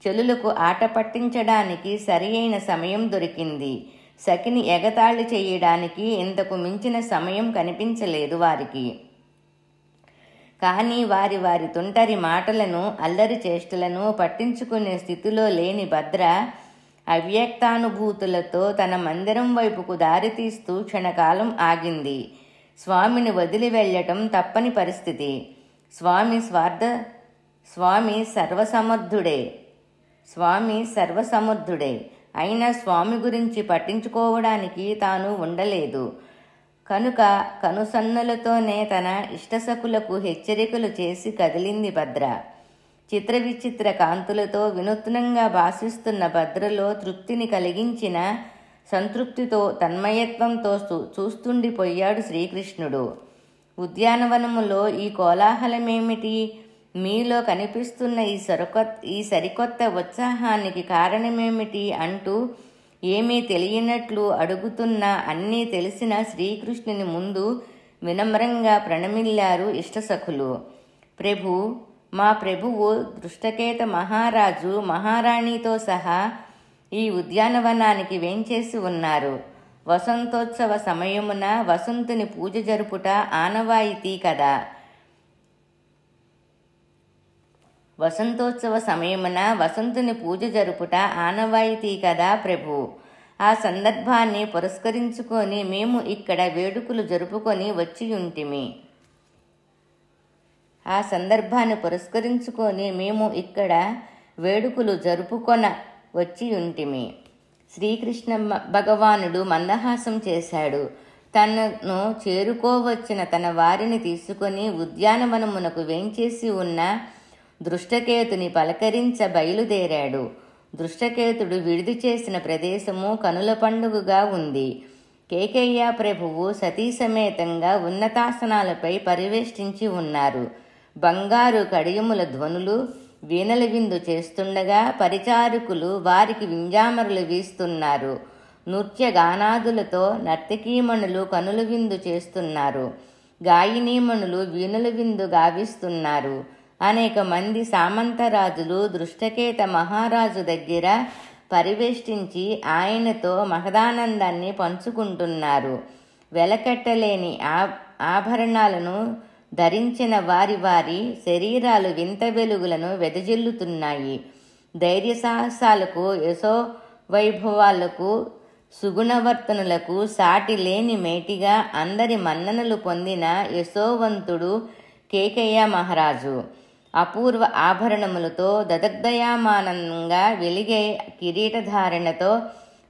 చెలులకు ఆట పట్టించడానికి సరి అయిన సమయం దొరికింది. సఖిని ఎగతాళి చేయడానికి ఇంతకు మించిన సమయం కనిపించలేదు వారికి. కానీ వారి తుంటరి మాటలను, అల్లరి చేష్టలను పట్టించుకునే స్థితిలో లేని భద్ర అవ్యక్తానుభూతులతో తన మందిరం వైపుకు దారితీస్తూ క్షణకాలం ఆగింది. స్వామిని వదిలి వెళ్ళటం తప్పని పరిస్థితి. స్వామి సర్వసమర్థుడే. అయినా స్వామి గురించి పట్టించుకోవడానికి తాను ఉండలేదు. కనుక కనుసన్నులతోనే తన ఇష్టసకులకు హెచ్చరికలు చేసి కదిలింది భద్ర. చిత్ర విచిత్ర కాంతులతో వినూత్నంగా భాసిస్తున్న భద్రలో తృప్తిని కలిగించిన సంతృప్తితో తన్మయత్వంతో చూస్తుండిపోయాడు శ్రీకృష్ణుడు. ఉద్యానవనములో ఈ కోలాహలమేమిటి? మీలో కనిపిస్తున్న ఈ సరికొత్త ఉత్సాహానికి కారణమేమిటి అంటూ ఏమీ తెలియనట్లు అడుగుతున్న అన్నీ తెలిసిన శ్రీకృష్ణుని ముందు వినమ్రంగా ప్రణమిల్లారు ఇష్టసఖులు. ప్రభు, మా ప్రభువు దృష్టకేత మహారాజు మహారాణితో సహా ఈ ఉద్యానవనానికి వేంచేసి ఉన్నారు. వసంతోత్సవ సమయమున వసంతుని పూజ జరుపుట ఆనవాయితీ కదా. ప్రభు. ఆ సందర్భాన్ని పురస్కరించుకొని మేము ఇక్కడ వేడుకలు జరుపుకొని వచ్చి ఉంటిమి. శ్రీకృష్ణ భగవానుడు మందహాసం చేశాడు. తనను చేరుకోవచ్చిన తన వారిని తీసుకొని ఉద్యానవనమునకు వేంచేసి ఉన్న దృష్టకేతుని పలకరించ బయలుదేరాడు. దృష్టకేతుడు విడిది చేసిన ప్రదేశము కనుల పండుగగా ఉంది. కేకయ్య ప్రభువు సతీసమేతంగా ఉన్నతాసనాలపై పరివేష్టించి ఉన్నారు. బంగారు కడియముల ధ్వనులు వీణల విందు చేస్తుండగా పరిచారకులు వారికి వింజామరులు వీస్తున్నారు. నృత్యగానాదులతో నర్తకీమణులు కనుల విందు చేస్తున్నారు. గాయనీమణులు వీణుల విందు గావిస్తున్నారు. అనేక మంది సామంతరాజులు దృష్టకేత మహారాజు దగ్గర పరివేష్టించి ఆయనతో మహదానందాన్ని పంచుకుంటున్నారు. వెలకట్టలేని ఆభరణాలను ధరించిన వారి వారి శరీరాలు వింత వెలుగులను వెదజల్లుతున్నాయి. ధైర్య సాహసాలకు, యశో వైభవాలకు, సుగుణవర్తనులకు సాటి లేని మేటిగా అందరి మన్ననలు పొందిన యశోవంతుడు కేకయ్య మహారాజు. అపూర్వ ఆభరణములతో దదగ్ధయామానంగా వెలిగే కిరీటధారణతో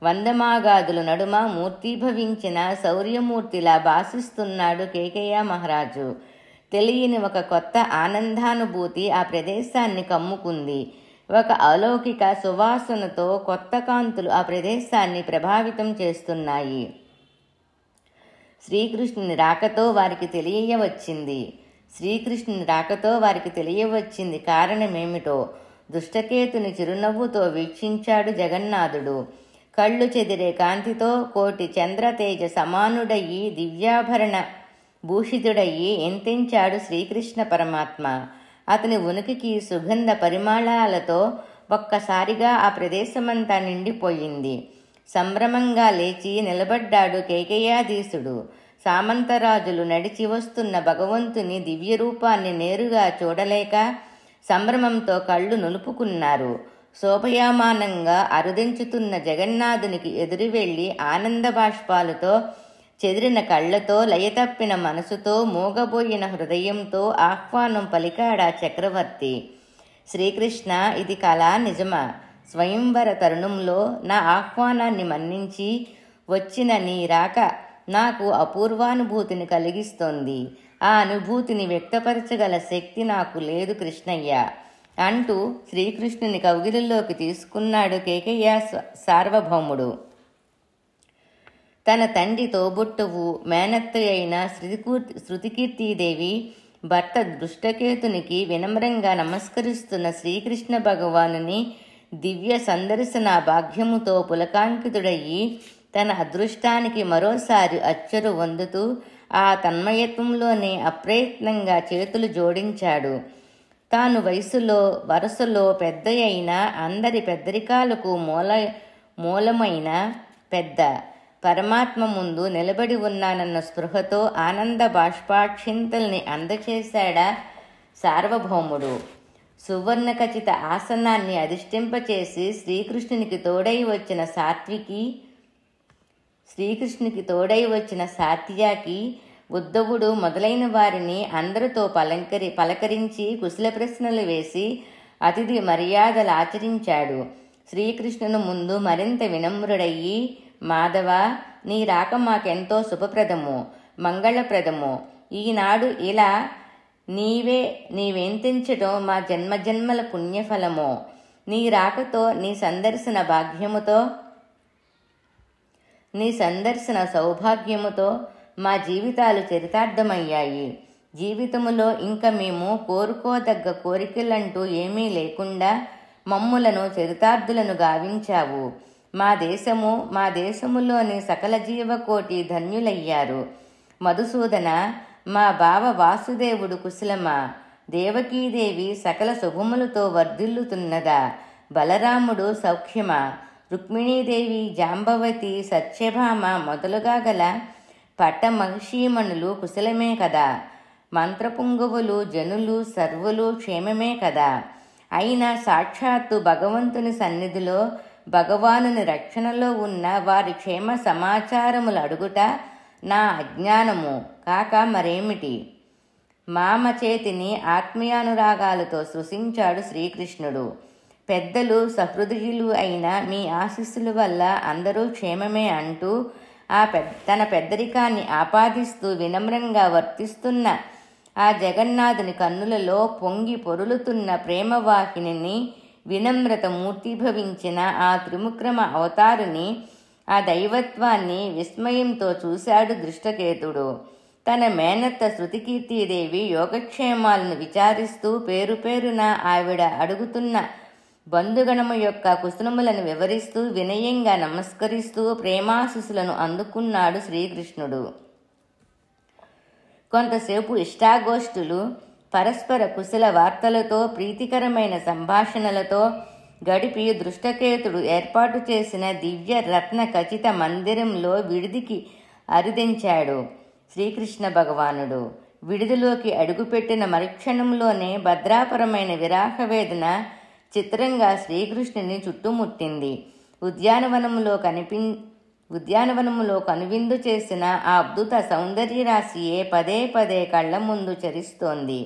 వందమాగాదుల నడుమ మూర్తీభవించిన శౌర్యమూర్తిలా భాసిస్తున్నాడు కేకయ్య మహారాజు. తెలియని ఒక కొత్త ఆనందానుభూతి ఆ ప్రదేశాన్ని కమ్ముకుంది. ఒక అలౌకిక సువాసనతో కొత్త కాంతులు ఆ ప్రదేశాన్ని ప్రభావితం చేస్తున్నాయి. శ్రీకృష్ణుని రాకతో వారికి తెలియవచ్చింది కారణమేమిటో దుష్టకేతుని చిరునవ్వుతో వీక్షించాడు జగన్నాథుడు. కళ్ళు చెదిరే కాంతితో కోటి చంద్రతేజ సమానుడయ్యి దివ్యాభరణ భూషితుడయ్యి ఎంతించాడు శ్రీకృష్ణ పరమాత్మ. అతని ఉనికికి సుగంధ పరిమళాలతో ఒక్కసారిగా ఆ ప్రదేశమంతా నిండిపోయింది. సంభ్రమంగా లేచి నిలబడ్డాడు కేకయాధీశుడు. సామంతరాజులు నడిచి వస్తున్న భగవంతుని దివ్యరూపాన్ని నేరుగా చూడలేక సంభ్రమంతో కళ్ళు నులుపుకున్నారు. శోభయామానంగా అరుదించుతున్న జగన్నాథునికి ఎదురు వెళ్లి ఆనంద బాష్పాలతో చెదిరిన కళ్లతో లయతప్పిన మనసుతో మూగబోయిన హృదయంతో ఆహ్వానం పలికాడా చక్రవర్తి. శ్రీకృష్ణ, ఇది కళా నిజమా? స్వయంవర తరుణంలో నా ఆహ్వానాన్ని మన్నించి వచ్చిన నీ రాక నాకు అపూర్వానుభూతిని కలిగిస్తోంది. ఆ అనుభూతిని వ్యక్తపరచగల శక్తి నాకు లేదు కృష్ణయ్య అంటూ శ్రీకృష్ణుని కౌగిలిలోకి తీసుకున్నాడు కేకయ్య సార్వభౌముడు. తన తండ్రి తోబుట్టువు మేనత్త అయిన శృతికీర్తిదేవి భర్త దృష్టకేతునికి వినమ్రంగా నమస్కరిస్తున్న శ్రీకృష్ణ భగవానుని దివ్య సందర్శన భాగ్యముతో పులకాంకితుడయ్యి తన అదృష్టానికి మరోసారి అచ్చరు వందుతూ ఆ తన్మయత్వంలోనే అప్రయత్నంగా చేతులు జోడించాడు. తాను వరుసలో పెద్ద అయిన అందరి పెద్దరికాలకు మూలమైన పెద్ద పరమాత్మ ముందు నిలబడి ఉన్నానన్న స్పృహతో ఆనంద బాష్పాక్షింతల్ని అందచేశాడా సార్వభౌముడు. సువర్ణఖచిత ఆసనాన్ని అధిష్ఠింపచేసి శ్రీకృష్ణునికి తోడై వచ్చిన సాత్యాకి, ఉద్ధవుడు మొదలైన వారిని అందరితో పలకరించి కుశల ప్రశ్నలు వేసి అతిథి మర్యాదలు ఆచరించాడు. శ్రీకృష్ణుని ముందు మరింత వినమ్రుడయ్యి, మాధవ, నీ రాక మాకెంతో శుభప్రదము, మంగళప్రదము. ఈనాడు ఇలా నీవెంతించటం మా జన్మజన్మల పుణ్యఫలమో. నీ రాకతో నీ సందర్శన సౌభాగ్యముతో మా జీవితాలు చరితార్థమయ్యాయి. జీవితములో ఇంక మేము కోరుకోదగ్గ కోరికలంటూ ఏమీ లేకుండా మమ్ములను చరితార్థులను గావించావు. మా దేశములోని సకల జీవకోటి ధన్యులయ్యారు. మధుసూదన, మా బావ వాసుదేవుడు కుశలమా? దేవకీదేవి సకల శుభములతో వర్ధిల్లుతున్నదా? బలరాముడు సౌఖ్యమా? రుక్మిణీదేవి, జాంబవతి, సత్యభామ మొదలుగా గల పట్ట మహిషీమణులు కుశలమే కదా? మంత్రపుంగవులు, జనులు సర్వులు క్షేమమే కదా? అయినా సాక్షాత్తు భగవంతుని సన్నిధిలో భగవానుని రక్షణలో ఉన్న వారి క్షేమ సమాచారములు అడుగుట నా అజ్ఞానము కాక మరేమిటి? మామ చేతిని ఆత్మీయానురాగాలతో సృశించాడు శ్రీకృష్ణుడు. పెద్దలు సహృదయులు అయిన మీ ఆశీస్సుల వల్ల అందరూ క్షేమమే అంటూ తన పెద్దరికాన్ని ఆపాదిస్తూ వినమ్రంగా వర్తిస్తున్న ఆ జగన్నాథుని కన్నులలో పొంగి పొరులుతున్న ప్రేమవాహిని వినమ్రత మూర్తిభవించిన ఆ త్రిముక్రమ అవతారుని, ఆ దైవత్వాన్ని విస్మయంతో చూశాడు దృష్టకేతుడు. తన మేనత్త శృతికీర్తిదేవి యోగక్షేమాలను విచారిస్తూ పేరున ఆవిడ అడుగుతున్న బంధుగణము యొక్క కుశలములను వివరిస్తూ వినయంగా నమస్కరిస్తూ ప్రేమాశిస్సులను అందుకున్నాడు శ్రీకృష్ణుడు. కొంతసేపు ఇష్టాగోష్ఠులు పరస్పర కుశల వార్తలతో ప్రీతికరమైన సంభాషణలతో గడిపి దృష్టకేతుడు ఏర్పాటు చేసిన దివ్య రత్న ఖచిత మందిరంలో విడిదికి అరిదించాడు శ్రీకృష్ణ భగవానుడు. విడిదిలోకి అడుగుపెట్టిన మరుక్షణంలోనే భద్రాపరమైన విరాహవేదన చిత్రంగా శ్రీకృష్ణుని చుట్టుముట్టింది. ఉద్యానవనములో కనువిందు చేసిన ఆ అద్భుత సౌందర్యరాశియే పదే పదే కళ్ల ముందు చరిస్తోంది.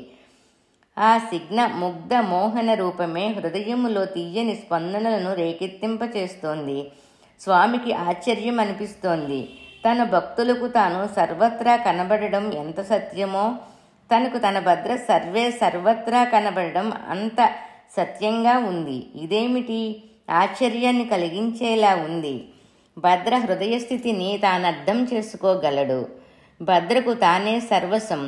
ఆ సిగ్న ముగ్ధ మోహన రూపమే హృదయములో తీయని స్పందనలను రేకెత్తింపచేస్తోంది. స్వామికి ఆశ్చర్యం అనిపిస్తోంది. తన భక్తులకు తాను సర్వత్రా కనబడడం ఎంత సత్యమో, తనకు తన భద్ర సర్వత్రా కనబడడం అంత సత్యంగా ఉంది. ఇదేమిటి ఆశ్చర్యాన్ని కలిగించేలా ఉంది. భద్ర హృదయస్థితిని తానర్థం చేసుకోగలడు. భద్రకు తానే సర్వసం.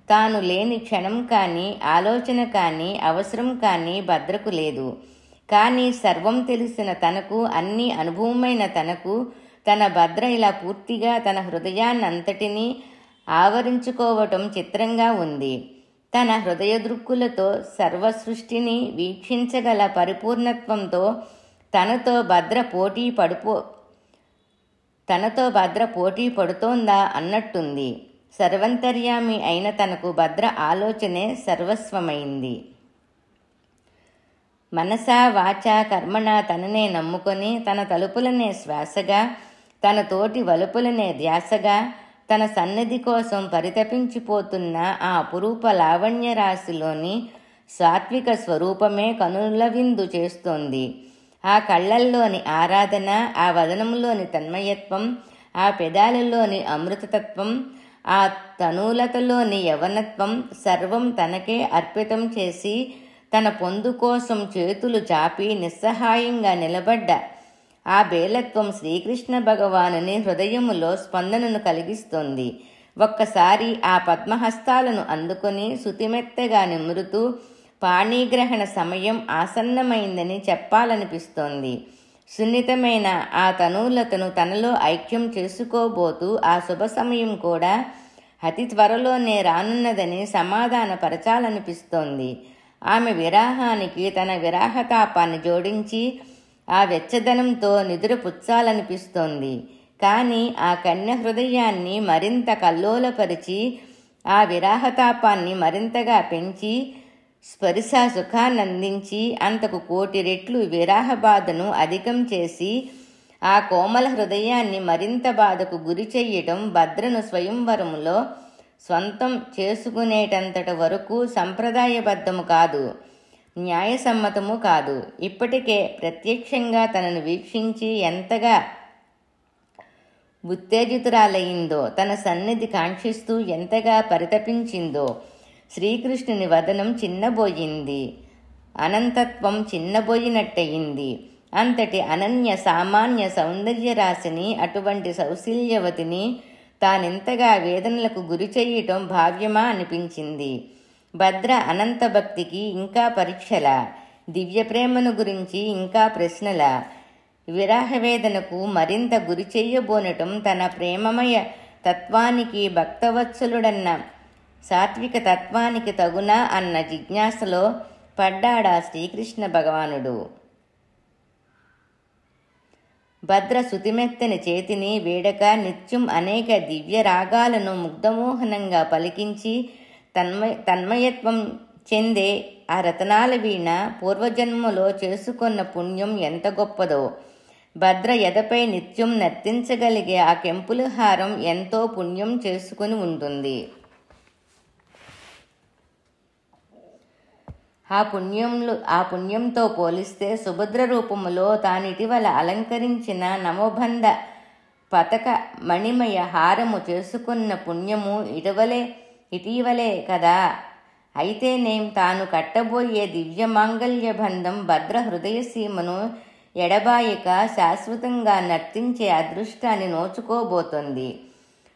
తాను లేని క్షణం కానీ ఆలోచన కానీ అవసరం కానీ భద్రకు లేదు. కానీ సర్వం తెలిసిన తనకు, అన్నీ అనుభవమైన తనకు తన భద్ర ఇలా పూర్తిగా తన హృదయాన్నంతటినీ ఆవరించుకోవటం చిత్రంగా ఉంది. తన హృదయ దృక్కులతో సర్వసృష్టిని వీక్షించగల పరిపూర్ణత్వంతో తనతో భద్ర పోటీ పడుతోందా అన్నట్టుంది. సర్వంతర్యామి అయిన తనకు భద్ర ఆలోచనే సర్వస్వమైంది. మనసా వాచా కర్మణ తననే నమ్ముకొని తన తలుపులనే శ్వాసగా, తన తోటి వలుపులనే ధ్యాసగా, తన సన్నిధి కోసం పరితపించిపోతున్న ఆ అపురూప లావణ్య రాశిలోని సాత్విక స్వరూపమే కనుల విందు చేస్తోంది. ఆ కళ్ళల్లోని ఆరాధన, ఆ వదనంలోని తన్మయత్వం, ఆ పెదాలలోని అమృతతత్వం, ఆ తనూలతలోని యవనత్వం సర్వం తనకే అర్పితం చేసి తన పొందు కోసం చేతులు చాపి నిస్సహాయంగా నిలబడ్డ ఆ బేలత్వం శ్రీకృష్ణ భగవానుని హృదయములో స్పందనను కలిగిస్తోంది. ఒక్కసారి ఆ పద్మహస్తాలను అందుకొని శుతిమెత్తగా నిమురుతూ పాణీగ్రహణ సమయం ఆసన్నమైందని చెప్పాలనిపిస్తోంది. సున్నితమైన ఆ తనూలతను తనలో ఐక్యం చేసుకోబోతూ ఆ శుభ సమయం కూడా అతి త్వరలోనే రానున్నదని సమాధానపరచాలనిపిస్తోంది. ఆమె విరాహానికి తన విరాహతాపాన్ని జోడించి ఆ వెచ్చదనంతో నిదురపుచ్చాలనిపిస్తోంది. కానీ ఆ కన్య హృదయాన్ని మరింత కల్లోలపరిచి ఆ విరాహతాపాన్ని మరింతగా పెంచి స్పర్శ సుఖాన్నందించి అంతకు 1,000,000 రెట్లు విరాహ బాధను అధికం చేసి ఆ కోమల హృదయాన్ని మరింత బాధకు గురి చెయ్యటం భద్రను స్వయంవరములో స్వంతం చేసుకునేటంతటి వరకు సంప్రదాయబద్ధము కాదు, న్యాయసమ్మతము కాదు. ఇప్పటికే ప్రత్యక్షంగా తనను వీక్షించి ఎంతగా ఉత్తేజితురాలయ్యిందో, తన సన్నిధి కాంక్షిస్తూ ఎంతగా పరితపించిందో. శ్రీకృష్ణుని వదనం చిన్నబోయింది, అనంతత్వం చిన్నబోయినట్టయింది. అంతటి అనన్య సామాన్య సౌందర్య రాశిని, అటువంటి సౌశల్యవతిని తానెంతగా వేదనలకు గురి చెయ్యటం భావ్యమా అనిపించింది. భద్ర అనంత భక్తికి ఇంకా పరీక్షల, దివ్య ప్రేమను గురించి ఇంకా ప్రశ్నల, విరాహవేదనకు మరింత గురి చెయ్యబోనటం తన ప్రేమమయ తత్వానికి, భక్తవత్సలుడన్న సాత్విక తత్వానికి తగునా అన్న జిజ్ఞాసలో పడ్డాడా శ్రీకృష్ణ భగవానుడు. భద్ర శుతిమెత్తని చేతిని వేడక నిత్యం అనేక దివ్య రాగాలను ముగ్ధమోహనంగా పలికించి తన్మయత్వం చెందే ఆ రతనాల వీణ పూర్వజన్మలో చేసుకున్న పుణ్యం ఎంత గొప్పదో. భద్ర ఎదపై నిత్యం నర్తించగలిగే ఆ కెంపుల హారం ఎంతో పుణ్యం చేసుకుని ఉంటుంది. ఆ పుణ్యంతో పోలిస్తే సుభద్ర రూపములో తానిటీవల అలంకరించిన నవబంధ పతక మణిమయ హారము చేసుకున్న పుణ్యము ఇటీవలే కదా. అయితేనేం తాను కట్టబోయే దివ్య మాంగళ్య బంధం భద్ర హృదయ సీమను ఎడబాయిక శాశ్వతంగా నర్తించే అదృష్టాన్ని నోచుకోబోతోంది.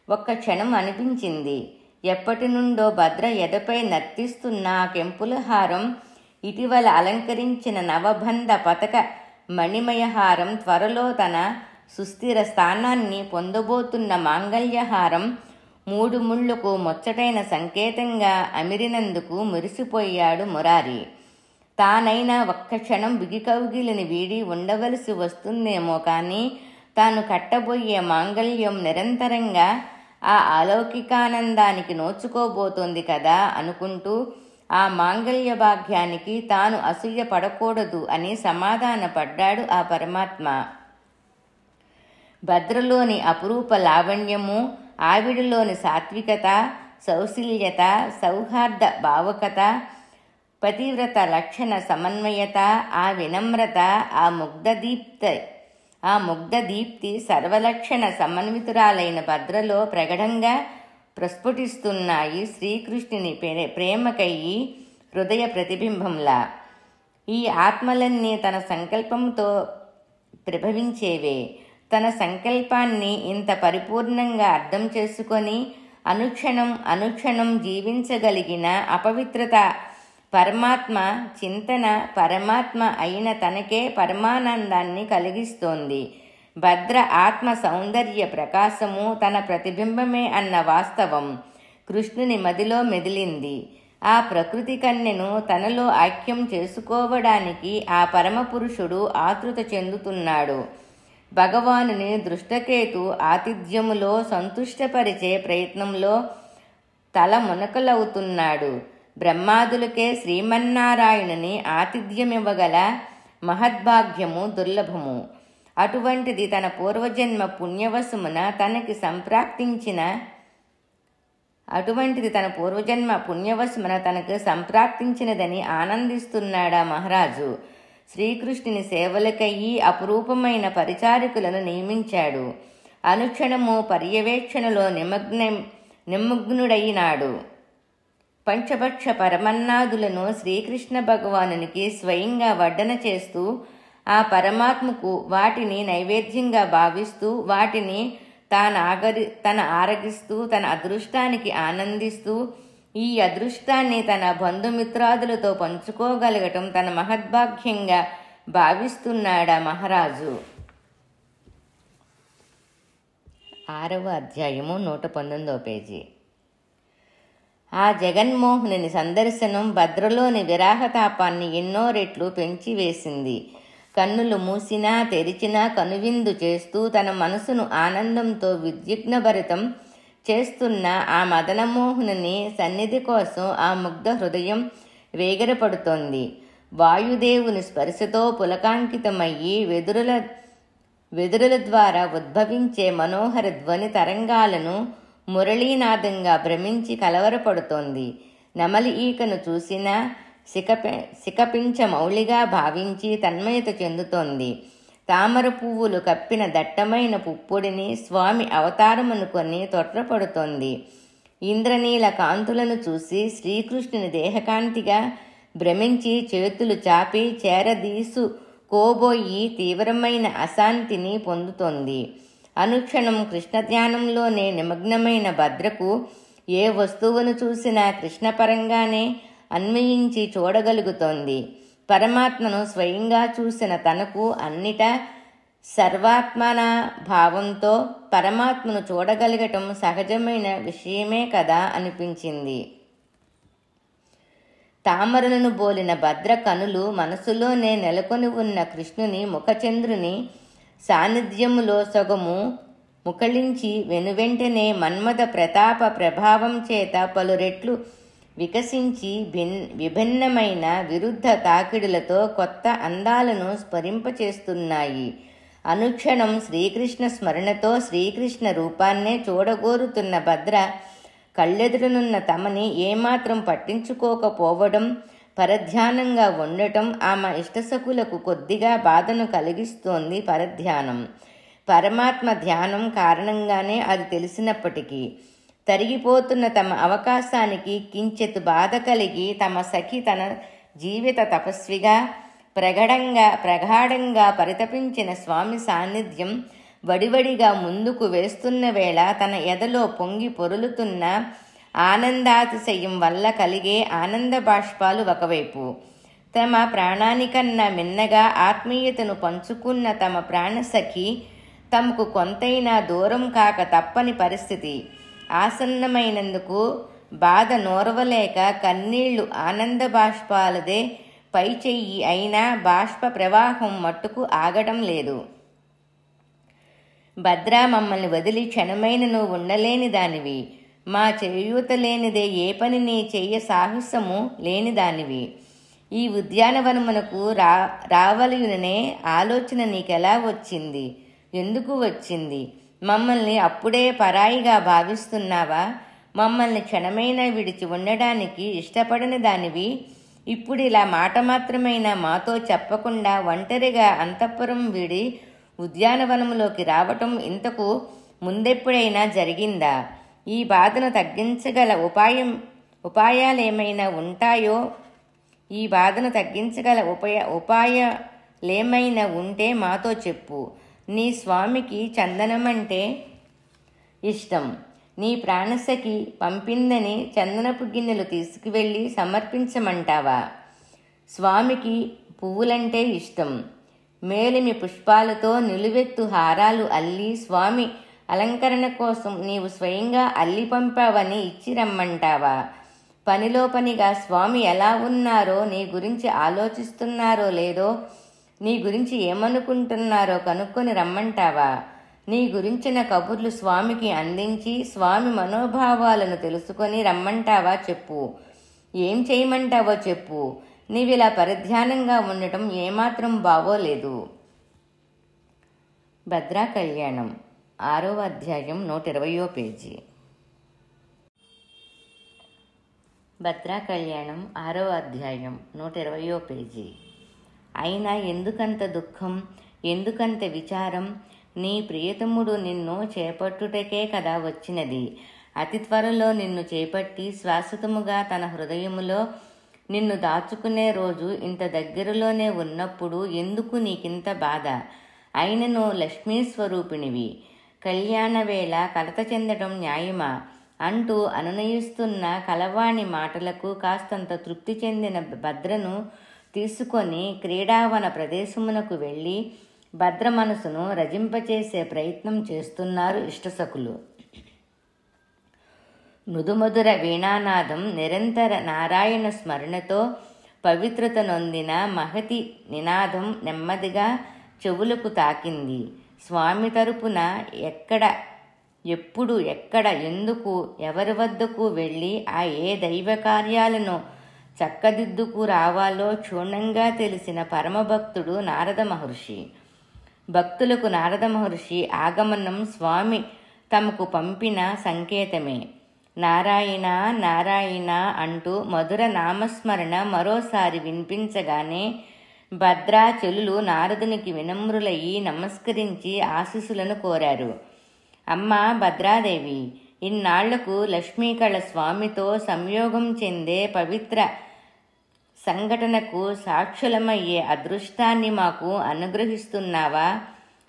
ఒక్క క్షణం అనిపించింది, ఎప్పటి నుండో భద్ర ఎదపై నర్తిస్తున్న ఆ కెంపుల హారం ఇటీవల అలంకరించిన నవబంధ పతక మణిమయహారం త్వరలో తన సుస్థిర స్థానాన్ని పొందబోతున్న మాంగళ్యహారం 3 ముళ్లకు ముచ్చటైన సంకేతంగా అమిరినందుకు మురిసిపోయాడు మురారి. తానైనా ఒక్క క్షణం బిగికౌగిలిని వీడి ఉండవలసి వస్తుందేమో కానీ తాను కట్టబోయే మాంగళ్యం నిరంతరంగా ఆ అలౌకికానందానికి నోచుకోబోతోంది కదా అనుకుంటూ ఆ మాంగళ్య భాగ్యానికి తాను అసూయ పడకూడదు అని సమాధానపడ్డాడు ఆ పరమాత్మ. భద్రలోని అపురూప లావణ్యము, ఆవిడలోని సాత్వికత, సౌశల్యత, సౌహార్ద భావకత, పతివ్రత లక్షణ సమన్వయత, ఆ వినమ్రత, ఆ ముగ్ధదీప్తి సర్వలక్షణ సమన్వితురాలైన భద్రలో ప్రగఢంగా ప్రస్ఫుటిస్తున్నాయి శ్రీకృష్ణుని ప్రేమకయ్యి హృదయ ప్రతిబింబంలా. ఈ ఆత్మలన్నీ తన సంకల్పంతో ప్రభవించేవే. తన సంకల్పాన్ని ఇంత పరిపూర్ణంగా అర్థం చేసుకొని అనుక్షణం జీవించగలిగిన అపవిత్రత పరమాత్మ చింతన పరమాత్మ అయిన తనకే పరమానందాన్ని కలిగిస్తోంది. భద్ర ఆత్మ సౌందర్య ప్రకాశము తన ప్రతిబింబమే అన్న వాస్తవం కృష్ణుని మదిలో మెదిలింది. ఆ ప్రకృతి కన్యను తనలో ఐక్యం చేసుకోవడానికి ఆ పరమపురుషుడు ఆతృత చెందుతున్నాడు. భగవానుని దృష్టకేతు ఆతిథ్యములో సంతుష్టపరిచే ప్రయత్నంలో తల మునకలవుతున్నాడు. బ్రహ్మాదులకే శ్రీమన్నారాయణుని ఆతిథ్యమివ్వగల మహద్భాగ్యము దుర్లభము. అటువంటిది తన పూర్వజన్మ పుణ్యవశమున తనకు సంప్రాప్తించినదని ఆనందిస్తున్నాడా మహారాజు. శ్రీకృష్ణుని సేవలకయ్యి అపురూపమైన పరిచారికులను నియమించాడు. అనుక్షణము పర్యవేక్షణలో నిమగ్నుడైనాడు. పంచభక్ష పరమన్నాదులను శ్రీకృష్ణ భగవానునికి స్వయంగా వడ్డన చేస్తూ ఆ పరమాత్మకు వాటిని నైవేద్యంగా భావిస్తూ వాటిని ఆరగిస్తూ తన అదృష్టానికి ఆనందిస్తూ ఈ అదృష్టాన్ని తన బంధుమిత్రాదులతో పంచుకోగలగటం తన మహద్భాగ్యంగా భావిస్తున్నాడా మహారాజు. 6వ అధ్యాయము 119వ పేజీ. ఆ జగన్మోహనుని సందర్శనం భద్రలోని విరాహతాపాన్ని ఎన్నో రెట్లు పెంచివేసింది. కన్నులు మూసినా తెరిచినా కనువిందు చేస్తూ తన మనసును ఆనందంతో విద్యుగ్నభరితం చేస్తున్న ఆ మదనమోహనుని సన్నిధి కోసం ఆ ముగ్ధ హృదయం వేగిరపడుతోంది. వాయుదేవుని స్పర్శతో పులకాంకితమయ్యి వెదురుల ద్వారా ఉద్భవించే మనోహర ధ్వని తరంగాలను మురళీనాదంగా భ్రమించి కలవరపడుతోంది. నెమలి ఈకను చూసినా సికపించ మౌళిగా భావించి తన్మయత చెందుతోంది. తామర పువ్వులు కప్పిన దట్టమైన పుప్పొడిని స్వామి అవతారమనుకొని తొట్రపడుతోంది. ఇంద్రనీల కాంతులను చూసి శ్రీకృష్ణుని దేహకాంతిగా భ్రమించి చేతులు చాపి చేరదీసుకోబోయి తీవ్రమైన అశాంతిని పొందుతోంది. అనుక్షణం కృష్ణధ్యానంలోనే నిమగ్నమైన భద్రకు ఏ వస్తువును చూసినా కృష్ణపరంగానే అన్వయించి చూడగలుగుతోంది. పరమాత్మను స్వయంగా చూసిన తనకు అన్నిటా సర్వాత్మన భావంతో పరమాత్మను చూడగలగటం సహజమైన విషయమే కదా అనిపించింది. తామరలను బోలిన భద్ర కనులు మనసులోనే నెలకొని ఉన్న కృష్ణుని ముఖచంద్రుని సాన్నిధ్యములో సొగము ముకళించి వెనువెంటనే మన్మథ ప్రతాప ప్రభావం చేత పలు రెట్లు వికసించి విభిన్నమైన విరుద్ధ తాకిడులతో కొత్త అందాలను స్ఫురింపచేస్తున్నాయి. అనుక్షణం శ్రీకృష్ణ స్మరణతో శ్రీకృష్ణ రూపాన్నే చూడగోరుతున్న భద్ర కళ్ళెదురునున్న తమని ఏమాత్రం పట్టించుకోకపోవడం, పరధ్యానంగా ఉండటం ఆమె ఇష్టసకులకు కొద్దిగా బాధను కలిగిస్తోంది. పరధ్యానం పరమాత్మ ధ్యానం కారణంగానే అది తెలిసినప్పటికీ తరిగిపోతున్న తమ అవకాశానికి కించెత్ బాధ కలిగి తమ సఖి తన జీవిత తపస్విగా ప్రగాఢంగా పరితపించిన స్వామి సాన్నిధ్యం వడివడిగా ముందుకు వేస్తున్న వేళ తన ఎదలో పొంగి పొరులుతున్న ఆనందాతిశయం వల్ల కలిగే ఆనంద బాష్పాలు ఒకవైపు, తమ ప్రాణానికన్నా మిన్నగా ఆత్మీయతను పంచుకున్న తమ ప్రాణసఖి తమకు కొంతైనా దూరం కాక తప్పని పరిస్థితి ఆసన్నమైనందుకు బాధ నోరవలేక కన్నీళ్లు ఆనంద బాష్పాలదే పై చెయ్యి అయినా బాష్ప ప్రవాహం మట్టుకు ఆగడం లేదు. భద్రా, మమ్మల్ని వదిలి క్షణమైన నువ్వు ఉండలేని దానివి. మా చేయూత లేనిదే ఏ పని నీ చెయ్య సాహసము లేని దానివి. ఈ ఉద్యానవనమునకు రావలయుననే ఆలోచన నీకెలా వచ్చింది? ఎందుకు వచ్చింది? మమ్మల్ని అప్పుడే పరాయిగా భావిస్తున్నావా? మమ్మల్ని క్షణమైనా విడిచి ఉండడానికి ఇష్టపడని దానివి. ఇప్పుడు ఇలా మాట మాత్రమైనా మాతో చెప్పకుండా ఒంటరిగా అంతఃపురం వీడి ఉద్యానవనములోకి రావటం ఇంతకు ముందెప్పుడైనా జరిగిందా? ఈ బాధను తగ్గించగల ఉపాయాలేమైనా ఉంటాయో? ఈ బాధను తగ్గించగల ఉపాయాలేమైనా ఉంటే మాతో చెప్పు. నీ స్వామికి చందనమంటే ఇష్టం. నీ ప్రాణసఖి పంపిందని చందనపు గిన్నెలు తీసుకువెళ్ళి సమర్పించమంటావా? స్వామికి పువ్వులంటే ఇష్టం. మేలిమి పుష్పాలతో నిలువెత్తు హారాలు అల్లి స్వామి అలంకరణ కోసం నీవు స్వయంగా అల్లి పంపావని ఇచ్చి రమ్మంటావా? పనిలో పనిగా స్వామి ఎలా ఉన్నారో, నీ గురించి ఆలోచిస్తున్నారో లేదో, నీ గురించి ఏమనుకుంటున్నారో కనుక్కొని రమ్మంటావా? నీ గురించిన కబుర్లు స్వామికి అందించి స్వామి మనోభావాలను తెలుసుకొని రమ్మంటావా? చెప్పు. ఏం చేయమంటావో చెప్పు. నీవిలా పరిధ్యానంగా ఉండటం ఏమాత్రం బాగోలేదు. భద్రా కళ్యాణం 6వ అధ్యాయం 120వ పేజీ. భద్రా కళ్యాణం 6వ అధ్యాయం 120వ పేజీ. అయినా ఎందుకంత దుఃఖం, ఎందుకంత విచారం? నీ ప్రియతముడు నిన్ను చేపట్టుటకే కదా వచ్చినది. అతి త్వరలో నిన్ను చేపట్టి శాశ్వతముగా తన హృదయములో నిన్ను దాచుకునే రోజు ఇంత దగ్గరలోనే ఉన్నప్పుడు ఎందుకు నీకింత బాధ? అయినను లక్ష్మీస్వరూపిణివి. కళ్యాణ వేళ కలత చెందటం న్యాయమా? అంటూ అనునయిస్తున్న కలవాణి మాటలకు కాస్తంత తృప్తి చెందిన భద్రను తీసుకొని క్రీడావన ప్రదేశమునకు వెళ్ళి భద్ర మనసును రజింపచేసే ప్రయత్నం చేస్తున్నారు ఇష్టసఖులు. మృదుమధుర వీణానాదం, నిరంతర నారాయణ స్మరణతో పవిత్రత నొందిన మహతి నినాదం నెమ్మదిగా చెవులకు తాకింది. స్వామి తరపున ఎప్పుడు, ఎక్కడ, ఎందుకు, ఎవరి వద్దకు వెళ్ళి ఆ ఏ దైవ కార్యాలను చక్కదిద్దుకు రావాలో క్షుణ్ణంగా తెలిసిన పరమభక్తుడు నారద మహర్షి. భక్తులకు నారద మహర్షి ఆగమనం స్వామి తమకు పంపిన సంకేతమే. నారాయణ నారాయణ అంటూ మధుర నామస్మరణ మరోసారి వినిపించగానే భద్రా చెలులు నారదునికి వినమ్రులయ్యి నమస్కరించి ఆశీస్సులను కోరారు. అమ్మా భద్రాదేవి, ఇన్నాళ్లకు లక్ష్మీకళ స్వామితో సంయోగం చెందే పవిత్ర సంఘటనకు సాక్షులమయ్యే అదృష్టాన్ని మాకు అనుగ్రహిస్తున్నావా?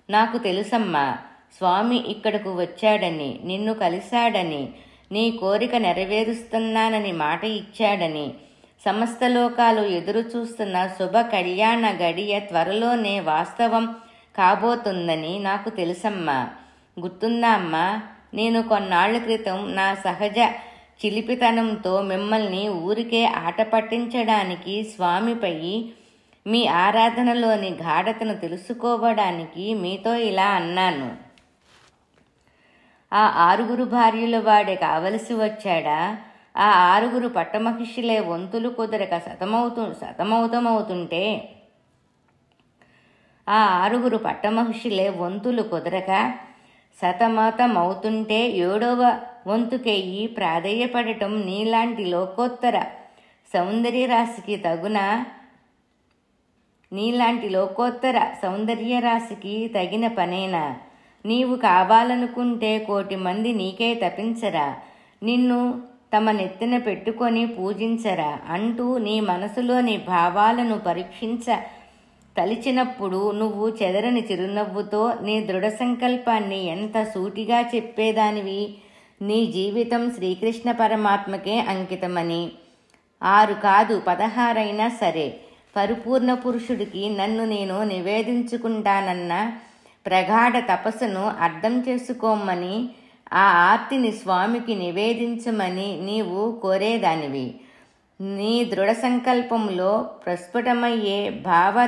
నాకు తెలుసమ్మా, స్వామి ఇక్కడకు వచ్చాడని, నిన్ను కలిశాడని, నీ కోరిక నెరవేరుస్తున్నానని మాట ఇచ్చాడని, సమస్త లోకాలు ఎదురుచూస్తున్న శుభ కళ్యాణ గడియ త్వరలోనే వాస్తవం కాబోతుందని నాకు తెలుసమ్మా. గుర్తుందా అమ్మా, నేను కొన్నాళ్ల క్రితం నా సహజ చిలిపితనంతో మిమ్మల్ని ఊరికే ఆట పట్టించడానికి, స్వామిపై మీ ఆరాధనలోని గాఢతను తెలుసుకోవడానికి మీతో ఇలా అన్నాను. ఆ 6 భార్యల వాడే కావలసి వచ్చాడా? ఆ 6 పట్టమహిషులే వంతులు కుదరక సతమౌతమవుతుంటే ఆ 6 పట్టమహిషులే వంతులు కుదరక సతమతమవుతుంటే 7వ వంతుకెయ్యి ప్రాధేయపడటం నీలాంటి లోకోత్తర సౌందర్యరాశికి తగిన పనేనా? నీవు కావాలనుకుంటే 1,000,000 మంది నీకే తపించరా? నిన్ను తమ నెత్తిన పెట్టుకొని పూజించరా? అంటూ నీ మనసులోని భావాలను పరీక్షించ తలిచినప్పుడు నువ్వు చెదరని చిరునవ్వుతో నీ దృఢ సంకల్పాన్ని ఎంత సూటిగా చెప్పేదానివి. నీ జీవితం శ్రీకృష్ణ పరమాత్మకే అంకితమని. 6 కాదు 16 అయినా సరే, పరిపూర్ణ పురుషుడికి నన్ను నేను నివేదించుకుంటానన్న ప్రగాఢ తపస్సును అర్థం చేసుకోమని, ఆ ఆర్తిని స్వామికి నివేదించమని నీవు కోరేదానివి. నీ దృఢ సంకల్పంలో ప్రస్ఫుటమయ్యే భావ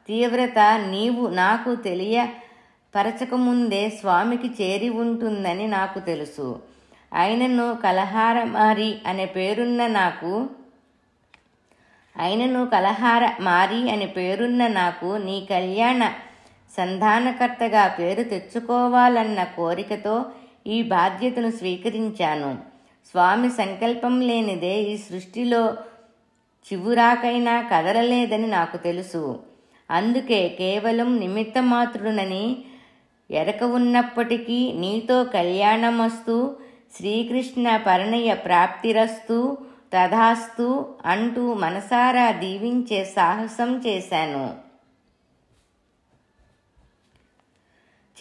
తీవ్రత నీవు నాకు తెలియపరచకముందే స్వామికి చేరి ఉంటుందని నాకు తెలుసు. అయినను కలహారమారి అనే పేరున్న నాకు నీ కళ్యాణ సంధానకర్తగా పేరు తెచ్చుకోవాలన్న కోరికతో ఈ బాధ్యతను స్వీకరించాను. స్వామి సంకల్పం లేనిదే ఈ సృష్టిలో చివురాకైనా కదలలేదని నాకు తెలుసు. అందుకే కేవలం నిమిత్తమాత్రుడనని ఎరక ఉన్నప్పటికీ నీతో కళ్యాణమస్తు, శ్రీకృష్ణ పరిణయ ప్రాప్తిరస్తు, తథాస్తు అంటూ మనసారా దీవించే సాహసం చేశాను.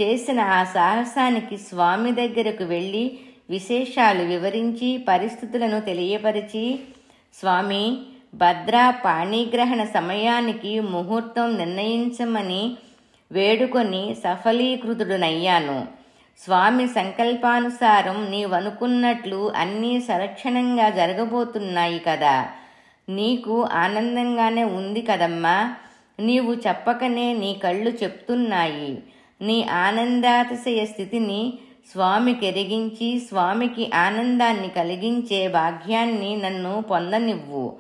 చేసిన ఆ సాహసానికి స్వామి దగ్గరకు వెళ్ళి విశేషాలు వివరించి పరిస్థితులను తెలియపరిచి, స్వామి భద్రా పాణిగ్రహణ సమయానికి ముహూర్తం నిర్ణయించమని వేడుకొని సఫలీకృతుడునయ్యాను. స్వామి సంకల్పానుసారం నీవనుకున్నట్లు అన్నీ సలక్షణంగా జరగబోతున్నాయి కదా. నీకు ఆనందంగానే ఉంది కదమ్మా. నీవు చెప్పకనే నీ కళ్ళు చెప్తున్నాయి. నీ ఆనందాతిశయ స్థితిని స్వామికి ఎరిగించి స్వామికి ఆనందాన్ని కలిగించే భాగ్యాన్ని నన్ను పొందనివ్వు.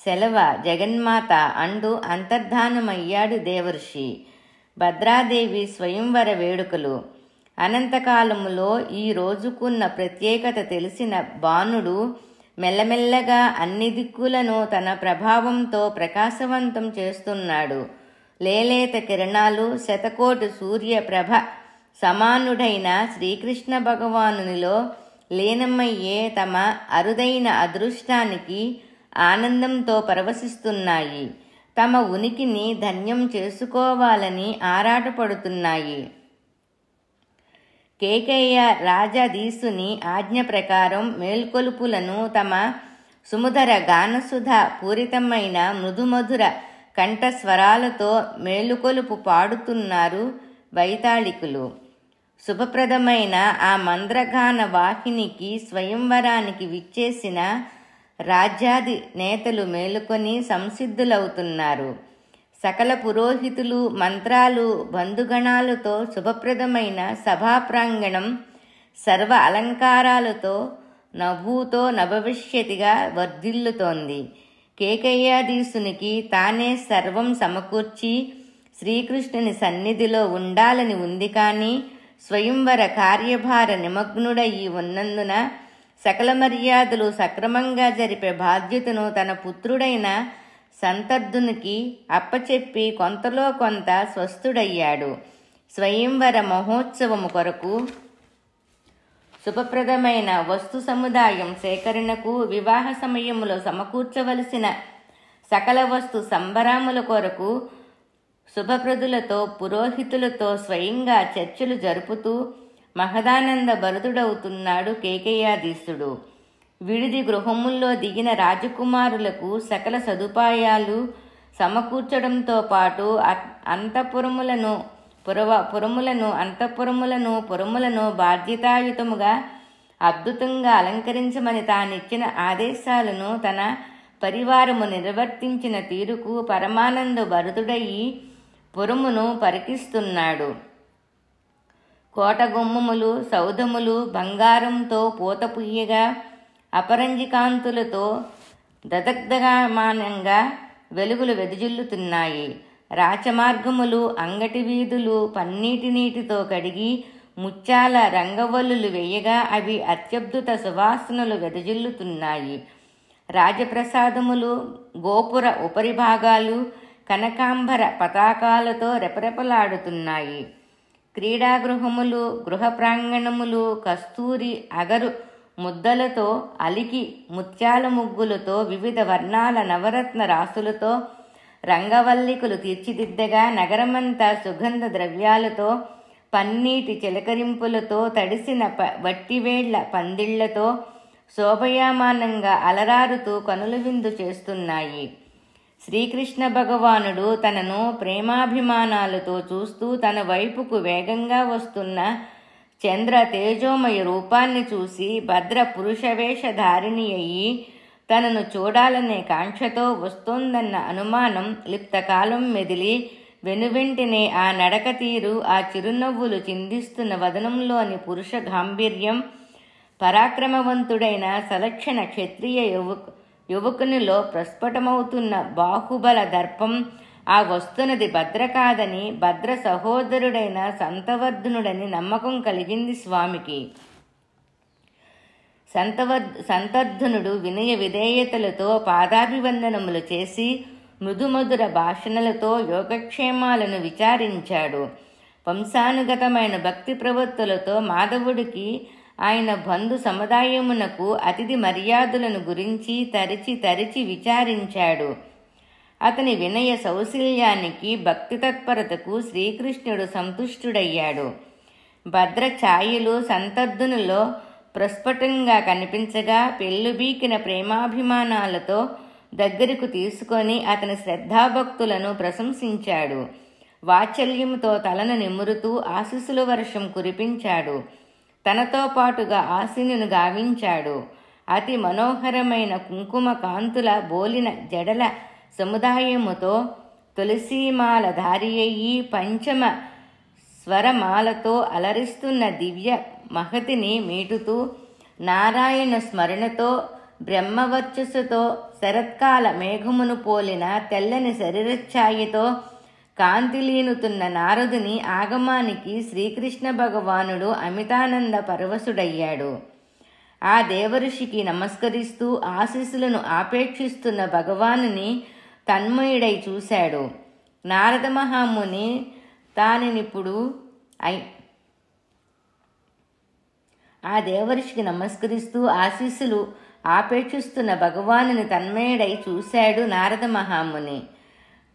సెలవ జగన్మాత అంటూ అంతర్ధానమయ్యాడు దేవర్షి. భద్రాదేవి స్వయంవర వేడుకలు. అనంతకాలములో ఈ రోజుకున్న ప్రత్యేకత తెలిసిన బాణుడు మెల్లమెల్లగా అన్ని దిక్కులను తన ప్రభావంతో ప్రకాశవంతం చేస్తున్నాడు. లేలేత కిరణాలు శతకోటి సూర్యప్రభ సమానుడైన శ్రీకృష్ణ భగవానునిలో లీనమయ్యే తమ అరుదైన అదృష్టానికి ఆనందంతో పరవశిస్తున్నాయి. తమ ఉనికిని ధన్యం చేసుకోవాలని ఆరాటపడుతున్నాయి. కేకయ్య రాజాధీసుని ఆజ్ఞ ప్రకారం మేల్కొలుపులను తమ సుముధర గానసుధ పూరితమైన మృదుమధుర కంఠస్వరాలతో మేలుకొలుపు పాడుతున్నారు వైతాళికులు. శుభప్రదమైన ఆ మంద్రగాన వాహినికి స్వయంవరానికి విచ్చేసిన రాజ్యాది నేతలు మేలుకొని సంసిద్ధులవుతున్నారు. సకల పురోహితులు మంత్రాలు బంధుగణాలతో శుభప్రదమైన సభా ప్రాంగణం సర్వ అలంకారాలతో నభూతో నభవిష్యతిగా వర్ధిల్లుతోంది. కేకయ్యాధీసునికి తానే సర్వం సమకూర్చి శ్రీకృష్ణుని సన్నిధిలో ఉండాలని ఉంది. కానీ స్వయంవర కార్యభార నిమగ్నుడయి ఉన్నందున సకల మర్యాదలు సక్రమంగా జరిపే బాధ్యతను తన పుత్రుడైన సంతర్ధునికి అప్పచెప్పి కొంతలో కొంత స్వస్థుడయ్యాడు. స్వయంవర మహోత్సవము కొరకు శుభప్రదమైన వస్తు సముదాయం సేకరణకు, వివాహ సమయములో సమకూర్చవలసిన సకల వస్తు సంబరాముల కొరకు శుభప్రదులతో పురోహితులతో స్వయంగా చర్చలు జరుపుతూ మహదానంద భరితుడవుతున్నాడు కేకయ్యాధీశుడు. విడిది గృహముల్లో దిగిన రాజకుమారులకు సకల సదుపాయాలు సమకూర్చడంతో పాటు పురములను బాధ్యతాయుతముగా అద్భుతంగా అలంకరించమని తానిచ్చిన ఆదేశాలను తన పరివారము నిర్వర్తించిన తీరుకు పరమానంద భరితుడయి పురమును పరికిస్తున్నాడు. కోటగుమ్మములు సౌధములు బంగారంతో పూతపుయ్యగా అపరంజికాంతులతో దదగ్ధమానంగా వెలుగులు వెదజిల్లుతున్నాయి. రాచమార్గములు అంగటి వీధులు పన్నీటి నీటితో కడిగి ముత్యాల రంగవల్లులు వేయగా అవి అత్యద్భుత సువాసనలు వెదజిల్లుతున్నాయి. రాజప్రసాదములు గోపుర ఉపరిభాగాలు కనకాంబర పతాకాలతో రెపరెపలాడుతున్నాయి. క్రీడాగృహములు గృహ ప్రాంగణములు కస్తూరి అగరు ముద్దలతో అలికి ముత్యాల ముగ్గులతో వివిధ వర్ణాల నవరత్న రాసులతో రంగవల్లికలు తీర్చిదిద్దగా నగరమంతా సుగంధ ద్రవ్యాలతో పన్నీటి చిలకరింపులతో తడిసిన వట్టివేళ్ల పందిళ్లతో శోభయామానంగా అలరారుతూ కనుల విందు చేస్తున్నాయి. శ్రీకృష్ణ భగవానుడు తనను ప్రేమాభిమానాలతో చూస్తూ తన వైపుకు వేగంగా వస్తున్న చంద్ర తేజోమయ రూపాన్ని చూసి భద్ర పురుషవేషధారిణి అయి తనను చూడాలనే కాంక్షతో వస్తోందన్న అనుమానం లిప్తకాలం మెదిలి వెనువెంటనే ఆ నడక తీరు, ఆ చిరునవ్వులు చిందిస్తున్న వదనంలోని పురుష గాంభీర్యం, పరాక్రమవంతుడైన సలక్షణ క్షత్రియ యువకునిలో ప్రస్ఫుటమవుతున్న బాహుబల దర్పం ఆ వస్తున్నది భద్ర కాదని, భద్ర సహోదరుడైన సంతవర్ధనుడని నమ్మకం కలిగింది స్వామికి. సంతర్ధనుడు వినయ విధేయతలతో పాదాభివందనములు చేసి మృదుమధుర భాషణలతో యోగక్షేమాలను విచారించాడు. వంశానుగతమైన భక్తి ప్రవృత్తులతో మాధవుడికి ఆయన బంధు సముదాయమునకు అతిథి మర్యాదలను గురించి తరిచి తరిచి విచారించాడు. అతని వినయ సౌశల్యానికి, భక్తి తత్పరతకు శ్రీకృష్ణుడు సంతుష్టుడయ్యాడు. భద్ర ఛాయలు సంతర్ధనులో ప్రస్ఫుటంగా కనిపించగా పెళ్ళుబీకిన ప్రేమాభిమానాలతో దగ్గరకు తీసుకొని అతని శ్రద్ధాభక్తులను ప్రశంసించాడు. వాత్సల్యంతో తలను నిమురుతూ ఆశీస్సుల వర్షం కురిపించాడు. తనతో పాటుగా ఆశీనును గావించాడు. అతి మనోహరమైన కుంకుమ కాంతుల బోలిన జడల సముదాయముతో తులసీమాల ధారియయి పంచమ స్వరమాలతో అలరిస్తున్న దివ్య మహతిని మీటుతూ నారాయణ స్మరణతో బ్రహ్మవర్చస్సుతో శరత్కాల మేఘమును పోలిన తెల్లని శరీరఛాయతో కాంతిలీనుతున్న నారదుని ఆగమానికి శ్రీకృష్ణ భగవానుడు అమితానంద పరవశుడయ్యాడు. ఆ దేవఋషికి నమస్కరిస్తూ ఆశీస్సులను ఆపేక్షిస్తున్న భగవానుని తన్మయుడై చూశాడు. నారద మహాముని తానినిప్పుడు ఆ దేవఋషికి నమస్కరిస్తూ ఆశీస్సులు ఆపేక్షిస్తున్న భగవానుని తన్మయుడై చూశాడు నారద మహాముని.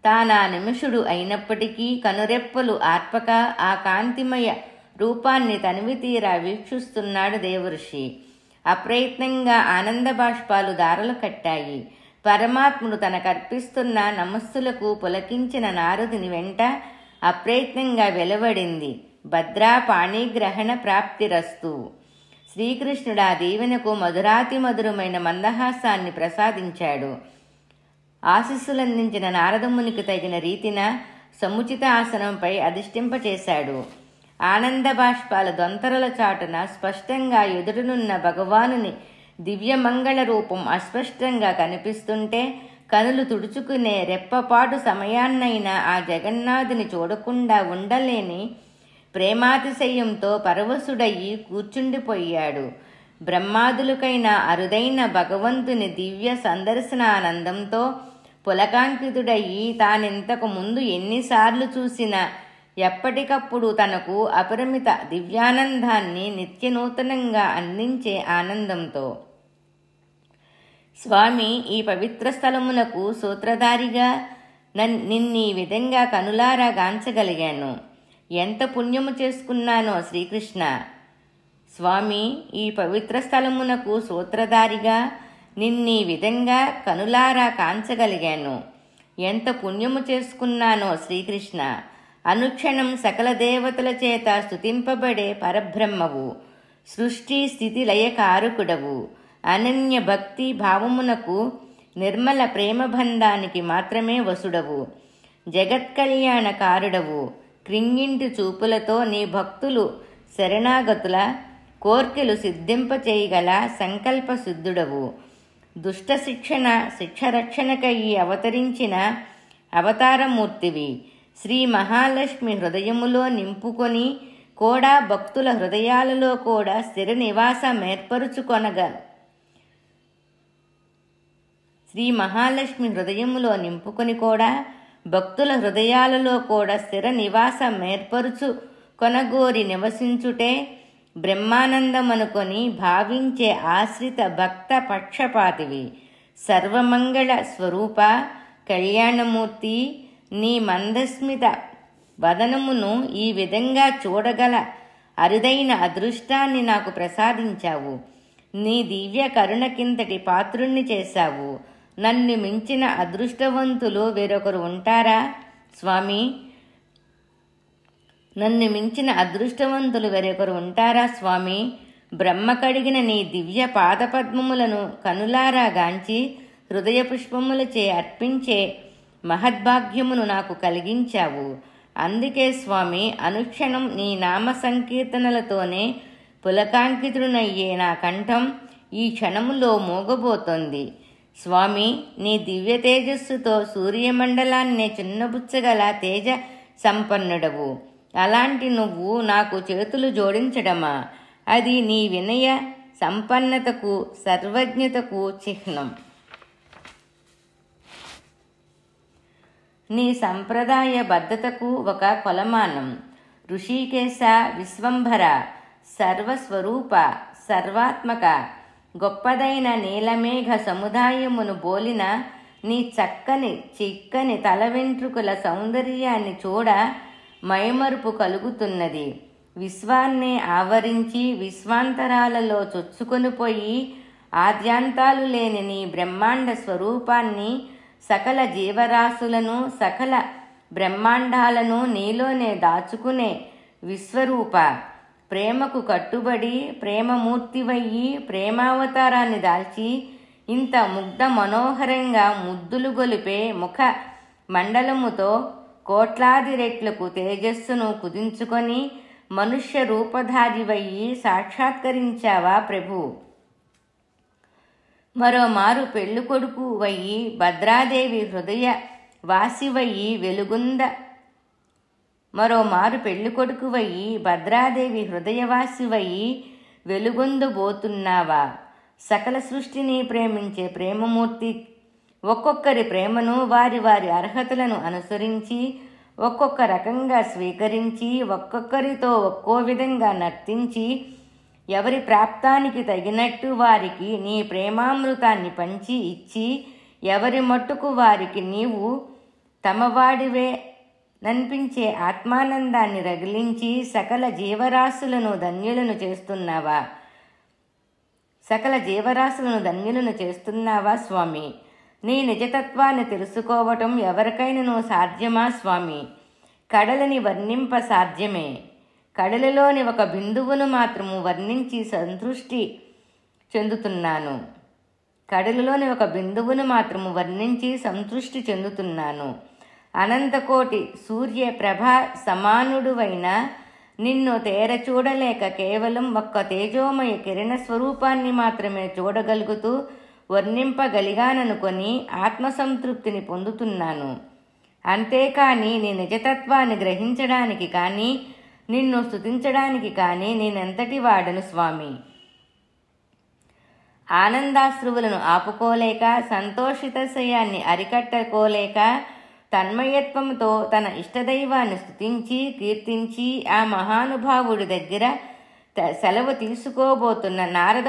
తానా నిమిషుడు అయినప్పటికీ కనురెప్పలు ఆర్పక ఆ కాంతిమయ రూపాన్ని తనివి తీరా వీక్షిస్తున్నాడు దేవఋషి. అప్రయత్నంగా ఆనంద బాష్పాలు దారలు కట్టాయి. పరమాత్ముడు తనకర్పిస్తున్న నమస్సులకు పులకించిన నారదుని వెంట అప్రయత్నంగా వెలువడింది, భద్రా పాణిగ్రహణ ప్రాప్తిరస్తు. శ్రీకృష్ణుడు ఆ దీవెనకు మధురాతి మధురమైన మందహాసాన్ని ప్రసాదించాడు. ఆశీస్సులందించిన నారదమునికి తగిన రీతిన సముచిత ఆసనంపై అధిష్ఠింపచేశాడు. ఆనంద బాష్పాల దొంతరల చాటున స్పష్టంగా ఎదురునున్న భగవానుని దివ్యమంగళ రూపం అస్పష్టంగా కనిపిస్తుంటే కనులు తుడుచుకునే రెప్పపాటు సమయాన్నైనా ఆ జగన్నాథుని చూడకుండా ఉండలేని ప్రేమాతిశయంతో పరవశుడయ్యి కూర్చుండిపోయాడు. బ్రహ్మాదులకైనా అరుదైన భగవంతుని దివ్య సందర్శనానందంతో పులకాంకితుడయ్యి తానింతకు ముందు ఎన్నిసార్లు చూసినా ఎప్పటికప్పుడు తనకు అపరిమిత దివ్యానందాన్ని నిత్యనూతనంగా అందించే ఆనందంతో స్వామి, ఈ పవిత్ర స్థలమునకు సూత్రధారిగా నిన్నీ విధంగా కనులారా గాంచగలిగాను. ఎంత పుణ్యము చేసుకున్నానో శ్రీకృష్ణ. స్వామి, ఈ పవిత్ర స్థలమునకు సూత్రధారిగా నిన్నీ విధంగా కనులారా కాంచగలిగాను. ఎంత పుణ్యము చేసుకున్నానో శ్రీకృష్ణ. అనుక్షణం సకల దేవతల చేత స్తుతింపబడే పరబ్రహ్మవు, సృష్టి స్థితి లయకారకుడవు, అనన్య భక్తి భావమునకు నిర్మల ప్రేమబంధానికి మాత్రమే వసుడవు, జగత్కళ్యాణకారుడవు. క్రింగింటి చూపులతో నీ భక్తులు శరణాగతుల కోర్కెలు సిద్ధింపచేయగల సంకల్ప సిద్ధుడవు. దుష్ట శిక్షరక్షణకయ్యి అవతరించిన అవతారమూర్తివి. శ్రీ మహాలక్ష్మి హృదయములో నింపుకొని కూడా భక్తుల హృదయాలలో కూడా స్థిర నివాసం ఏర్పరుచుకొనగా శ్రీ మహాలక్ష్మి హృదయములో నింపుకొని కూడా భక్తుల హృదయాలలో కూడా స్థిర నివాసం ఏర్పరుచు కొనగోరి నివసించుటే బ్రహ్మానందమనుకొని భావించే ఆశ్రిత భక్త పక్షపాతివి. సర్వమంగళ స్వరూప కళ్యాణమూర్తి, నీ మందస్మిత వదనమును ఈ విధంగా చూడగల అరుదైన అదృష్టాన్ని నాకు ప్రసాదించావు. నీ దివ్య కరుణకింతటి పాత్రుణ్ణి చేశావు. నన్ను మించిన అదృష్టవంతులు వేరొకరు ఉంటారా స్వామి? నన్ను మించిన అదృష్టవంతులు వేరొకరు ఉంటారా స్వామి? బ్రహ్మ కడిగిన నీ దివ్య పాదపద్మములను కనులారా గాంచి హృదయ పుష్పములచే అర్పించే మహద్భాగ్యమును నాకు కలిగించావు. అందుకే స్వామి, అనుక్షణం నీ నామ సంకీర్తనలతోనే పులకాంకితుడునయ్యే నా కంఠం ఈ క్షణములో మోగబోతోంది. స్వామి, నీ దివ్య తేజస్సుతో సూర్యమండలాన్నే చిన్నబుచ్చగల తేజ సంపన్నుడవు. అలాంటి నువ్వు నాకు చేతులు జోడించడమా? అది నీ వినయ సంపన్నతకు సర్వజ్ఞతకు చిహ్నం. నీ సంప్రదాయ బద్ధతకు ఒక కొలమానం. ఋషికేశ విశ్వంభర, సర్వస్వరూప, సర్వాత్మక, గొప్పదైన నీలమేఘ సముదాయమును బోలిన నీ చక్కని చిక్కని తల వెంట్రుకల సౌందర్యాన్ని చూడ మైమరుపు కలుగుతున్నది. విశ్వాన్నే ఆవరించి విశ్వాంతరాలలో చొచ్చుకొనిపోయి ఆద్యాంతాలు లేని నీ బ్రహ్మాండ స్వరూపాన్ని, సకల జీవరాశులను, సకల బ్రహ్మాండాలను నీలోనే దాచుకునే విశ్వరూప, ప్రేమకు కట్టుబడి ప్రేమమూర్తివయ్యి ప్రేమావతారాన్ని దాల్చి ఇంత ముగ్ధ మనోహరంగా ముద్దులు గొలిపే ముఖ మండలముతో కోట్లాది రెట్లకు తేజస్సును కుదించుకొని మనుష్య రూపధారివయ్యి సాక్షాత్కరించావా ప్రభు? మరోమారు పెళ్ళికొడుకు వయ్యి భద్రాదేవి హృదయ వాసివయ్యి వెలుగుంద మరోమారు పెళ్ళికొడుకువయ్యి భద్రాదేవి హృదయవాసివయ్యి వెలుగొందబోతున్నావా? సకల సృష్టిని ప్రేమించే ప్రేమమూర్తి, ఒక్కొక్కరి ప్రేమను వారి వారి అర్హతలను అనుసరించి ఒక్కొక్క రకంగా స్వీకరించి ఒక్కొక్కరితో ఒక్కో విధంగా నర్తించి ఎవరి ప్రాప్తానికి తగినట్టు వారికి నీ ప్రేమామృతాన్ని పంచి ఇచ్చి ఎవరి మట్టుకు వారికి నీవు తమవాడివే నన్పించే ఆత్మానందాన్ని రగిలించి సకల జీవరాశులను ధన్యులను చేస్తున్నావా? సకల జీవరాశులను ధన్యులను చేస్తున్నావా స్వామి? నీ నిజతత్వాన్ని తెలుసుకోవటం ఎవరికైనాను సాధ్యమా స్వామి? కడలని వర్ణింప సాధ్యమే. కడలిలోని ఒక బిందువును మాత్రము వర్ణించి సంతృష్టి చెందుతున్నాను. కడలిలోని ఒక బిందువును మాత్రము వర్ణించి సంతృష్టి చెందుతున్నాను. అనంతకోటి సూర్య ప్రభా సమానుడువైన నిన్ను తేర చూడలేక కేవలం ఒక్క తేజోమయ కిరణ స్వరూపాన్ని మాత్రమే చూడగలుగుతూ వర్ణింపగలిగాననుకొని ఆత్మసంతృప్తిని పొందుతున్నాను. అంతేకాని నీ నిజతత్వాన్ని గ్రహించడానికి కానీ నిన్ను స్తుతించడానికి కానీ నేనెంతటి వాడను స్వామి? ఆనందాశ్రువులను ఆపుకోలేక సంతోషితశయాన్ని అరికట్టుకోలేక తన్మయత్వంతో తన ఇష్టదైవాన్ని స్తుతించి కీర్తించి ఆ మహానుభావుడి దగ్గర సెలవు తీసుకోబోతున్న నారద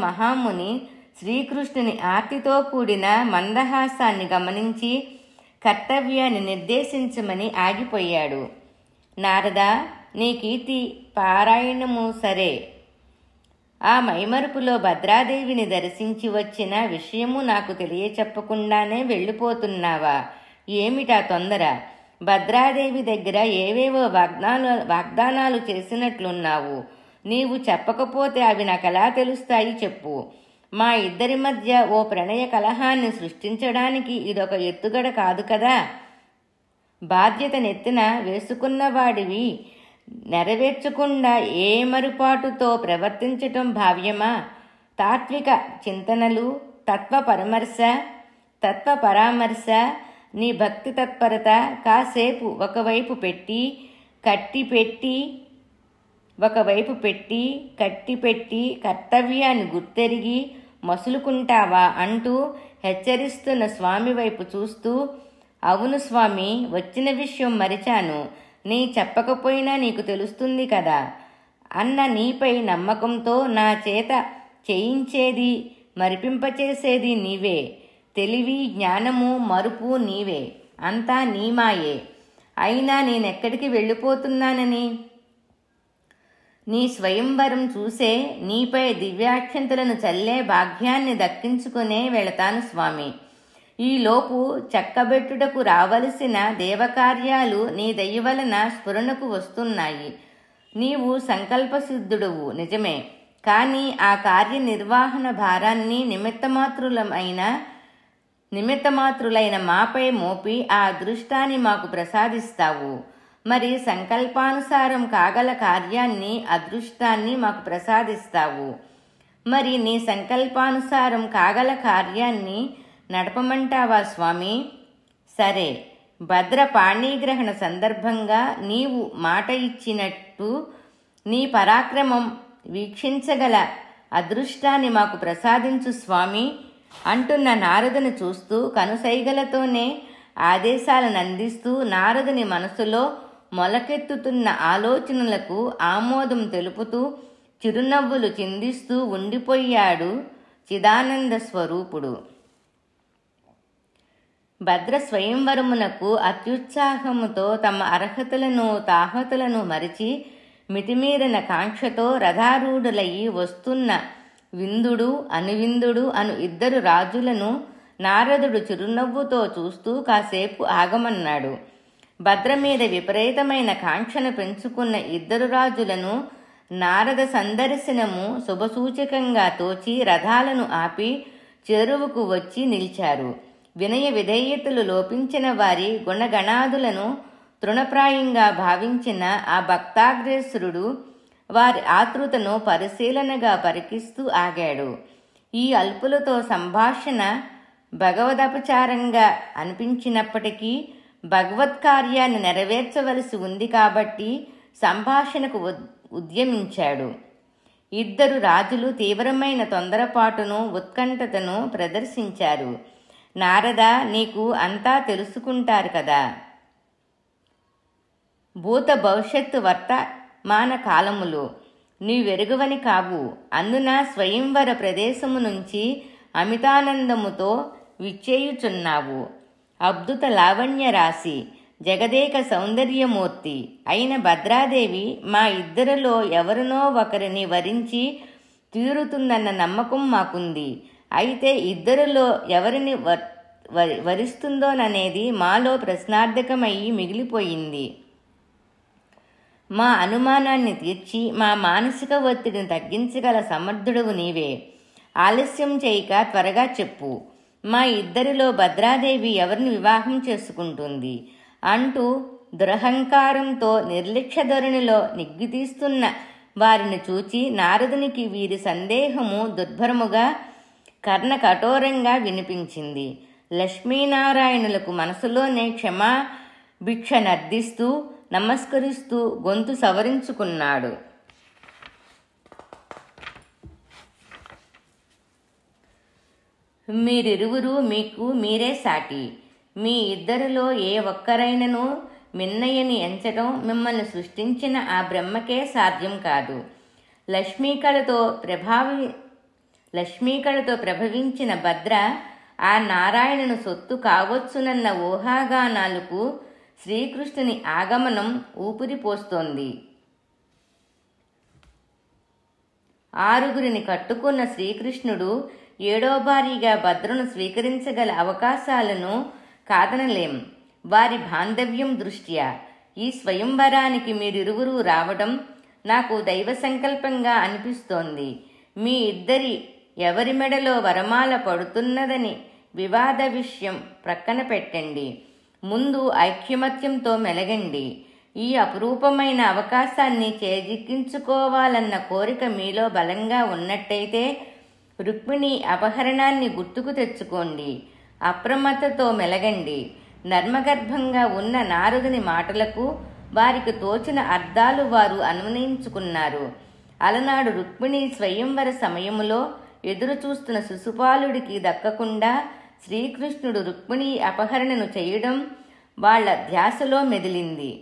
మహాముని శ్రీకృష్ణుని ఆర్తితో కూడిన మందహాసాన్ని గమనించి కర్తవ్యాన్ని నిర్దేశించమని ఆగిపోయాడు. నారద, నీ కీర్తి పారాయణము సరే, ఆ మైమరుపులో భద్రాదేవిని దర్శించి వచ్చిన విషయము నాకు తెలియచెప్పకుండానే వెళ్ళిపోతున్నావా? ఏమిటా తొందర? భద్రాదేవి దగ్గర ఏవేవో వాగ్దానాలు చేసినట్లున్నావు. నీవు చెప్పకపోతే అవి నాకెలా తెలుస్తాయి చెప్పు. మా ఇద్దరి మధ్య ఓ ప్రణయ కలహాన్ని సృష్టించడానికి ఇదొక ఎత్తుగడ కాదు కదా. బాధ్యత నెత్తిన వేసుకున్నవాడివి నెరవేర్చకుండా ఏ మరుపాటుతో ప్రవర్తించటం భావ్యమా? తాత్విక చింతనలు, తత్వ పరామర్శ, నీ భక్తి తత్పరత కాసేపు ఒకవైపు పెట్టి కట్టిపెట్టి కర్తవ్యాన్ని గుర్తెరిగి మసులుకుంటావా అంటూ హెచ్చరిస్తున్న స్వామి వైపు చూస్తూ, అవును స్వామి, వచ్చిన విషయం మరిచాను. నీ చెప్పకపోయినా నీకు తెలుస్తుంది కదా అన్న నీపై నమ్మకంతో నా చేత చేయించేది మరిపింపచేసేది నీవే. తెలివి, జ్ఞానము, మరుపు నీవే, అంతా నీమాయే. అయినా నేనెక్కడికి వెళ్ళిపోతున్నానని? నీ స్వయంవరం చూసే, నీపై దివ్యాక్షంతలను చల్లే భాగ్యాన్ని దక్కించుకునే వెళతాను స్వామి. ఈలోపు చక్కబెట్టుటకు రావలసిన దేవకార్యాలు నీ దయ వలన స్ఫురణకు వస్తున్నాయి. నీవు సంకల్పసిద్ధుడువు నిజమే, కానీ ఆ కార్యనిర్వహణ భారాన్ని నిమిత్తమాత్రులైన మాపై మోపి ఆ అదృష్టాన్ని మాకు ప్రసాదిస్తావు. మరి సంకల్పానుసారం కాగల కార్యాన్ని, అదృష్టాన్ని మాకు ప్రసాదిస్తావు. మరి నీ సంకల్పానుసారం కాగల కార్యాన్ని నడపమంటావా స్వామి? సరే, భద్ర పాణీగ్రహణ సందర్భంగా నీవు మాట ఇచ్చినట్టు నీ పరాక్రమం వీక్షించగల అదృష్టాన్ని మాకు ప్రసాదించు స్వామి అంటున్న నారదుని చూస్తూ కనుసైగలతోనే ఆదేశాలను అందిస్తూ నారదుని మనసులో మొలకెత్తుతున్న ఆలోచనలకు ఆమోదం తెలుపుతూ చిరునవ్వులు చిందిస్తూ ఉండిపోయాడు చిదానంద స్వరూపుడు. భద్ర స్వయంవరమునకు అత్యుత్సాహముతో తమ అర్హతలను తాహతులను మరిచి మితిమీరిన కాంక్షతో రథారూఢులయ్యి వస్తున్న విందుడు, అనువిందుడు అను ఇద్దరు రాజులను నారదుడు చిరునవ్వుతో చూస్తూ కాసేపు ఆగమన్నాడు. భద్ర మీద విపరీతమైన కాంక్షను పెంచుకున్న ఇద్దరు రాజులను నారద సందర్శనము శుభసూచకంగా తోచి రథాలను ఆపి చెరువుకు వచ్చి నిలిచారు. వినయ విధేయతలు లోపించిన వారి గుణగణాదులను తృణప్రాయంగా భావించిన ఆ భక్తాగ్రేసురుడు వారి ఆతృతను పరిశీలనగా పరికిస్తూ ఆగాడు. ఈ అల్పులతో సంభాషణ భగవదపచారంగా అనిపించినప్పటికీ భగవత్కార్యాన్ని నెరవేర్చవలసి ఉంది కాబట్టి సంభాషణకు ఉద్యమించాడు. ఇద్దరు రాజులు తీవ్రమైన తొందరపాటును, ఉత్కంఠతను ప్రదర్శించారు. నారద, నీకు అంతా తెలుసుకుంటారు కదా. భూత భవిష్యత్తు వర్తమాన కాలములు నీవెరుగవని కావు. అందున స్వయంవర ప్రదేశము నుంచి అమితానందముతో విచ్చేయుచున్నావు. అద్భుత లావణ్య రాశి, జగదేక సౌందర్యమూర్తి అయిన భద్రాదేవి మా ఇద్దరిలో ఎవరినో ఒకరిని వరించి తీరుతుందన్న నమ్మకం మాకుంది. అయితే ఇద్దరిలో ఎవరిని వరిస్తుందోననేది మాలో ప్రశ్నార్థకమయ్యి మిగిలిపోయింది. మా అనుమానాన్ని తీర్చి మా మానసిక ఒత్తిడిని తగ్గించగల సమర్థుడవు నీవే. ఆలస్యం చేయక త్వరగా చెప్పు. మా ఇద్దరిలో భద్రాదేవి ఎవరిని వివాహం చేసుకుంటుంది అంటూ దురహంకారంతో నిర్లక్ష్య ధోరణిలో నిగ్గుతీస్తున్న వారిని చూచి నారదునికి వీరి సందేహము దుర్భరముగా కర్ణ కఠోరంగా వినిపించింది. లక్ష్మీనారాయణులకు మనసులోనే క్షమాభిక్ష నర్దిస్తూ నమస్కరిస్తూ గొంతు సవరించుకున్నాడు. మీరిరువురు మీకు మీరే సాటి. మీ ఇద్దరిలో ఏ ఒక్కరైనను మిన్నయ్యని ఎంచటం మిమ్మల్ని సృష్టించిన ఆ బ్రహ్మకే సాధ్యం కాదు. లక్ష్మీకళతో ప్రభవించిన భద్ర ఆ నారాయణను సొత్తు కావచ్చునన్న ఊహాగానాలకు శ్రీకృష్ణుని ఆగమనం ఊపిరి పోస్తోంది. ఆరుగురిని కట్టుకున్న శ్రీకృష్ణుడు ఏడో భారీగా భద్రను స్వీకరించగల అవకాశాలను కాదనలేం. వారి బాంధవ్యం దృష్ట్యా ఈ స్వయంవరానికి మీరిరువురు రావడం నాకు దైవ సంకల్పంగా అనిపిస్తోంది. మీ ఇద్దరి ఎవరి మెడలో వరమాల పడుతున్నదని వివాద విషయం ప్రక్కన పెట్టండి. ముందు ఐక్యమత్యంతో మెలగండి. ఈ అపురూపమైన అవకాశాన్ని చేజిక్కించుకోవాలన్న కోరిక మీలో బలంగా ఉన్నట్టయితే రుక్మిణి అపహరణాన్ని గుర్తుకు తెచ్చుకోండి. అప్రమత్తతో మెలగండి. నర్మగర్భంగా ఉన్న నారదుని మాటలకు వారికి తోచిన అర్థాలు వారు అన్వయించుకున్నారు. అలనాడు రుక్మిణి స్వయంవర సమయములో ఎదురు చూస్తున్న శిశుపాలుడికి దక్కకుండా శ్రీకృష్ణుడు రుక్మిణి అపహరణను చేయడం వాళ్ల ధ్యాసలో మెదిలింది.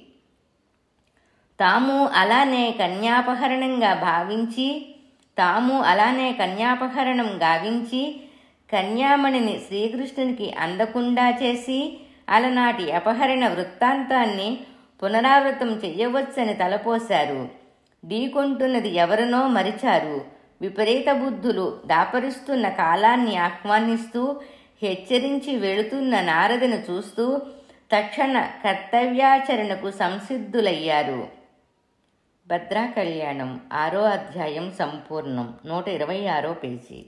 తాము అలానే కన్యాపహరణం గావించి కన్యామణిని శ్రీకృష్ణునికి అందకుండా చేసి అలనాటి అపహరణ వృత్తాంతాన్ని పునరావృతం చెయ్యవచ్చని తలపోశారు. ఢీకొంటున్నది ఎవరినో మరిచారు. విపరీత బుద్ధులు దాపరిస్తున్న కాలాన్ని ఆహ్వానిస్తూ హెచ్చరించి వెళుతున్న నారదును చూస్తూ తక్షణ కర్తవ్యాచరణకు సంసిద్ధులయ్యారు. భద్రా కళ్యాణం 6వ అధ్యాయం సంపూర్ణం. 126వ పేజీ.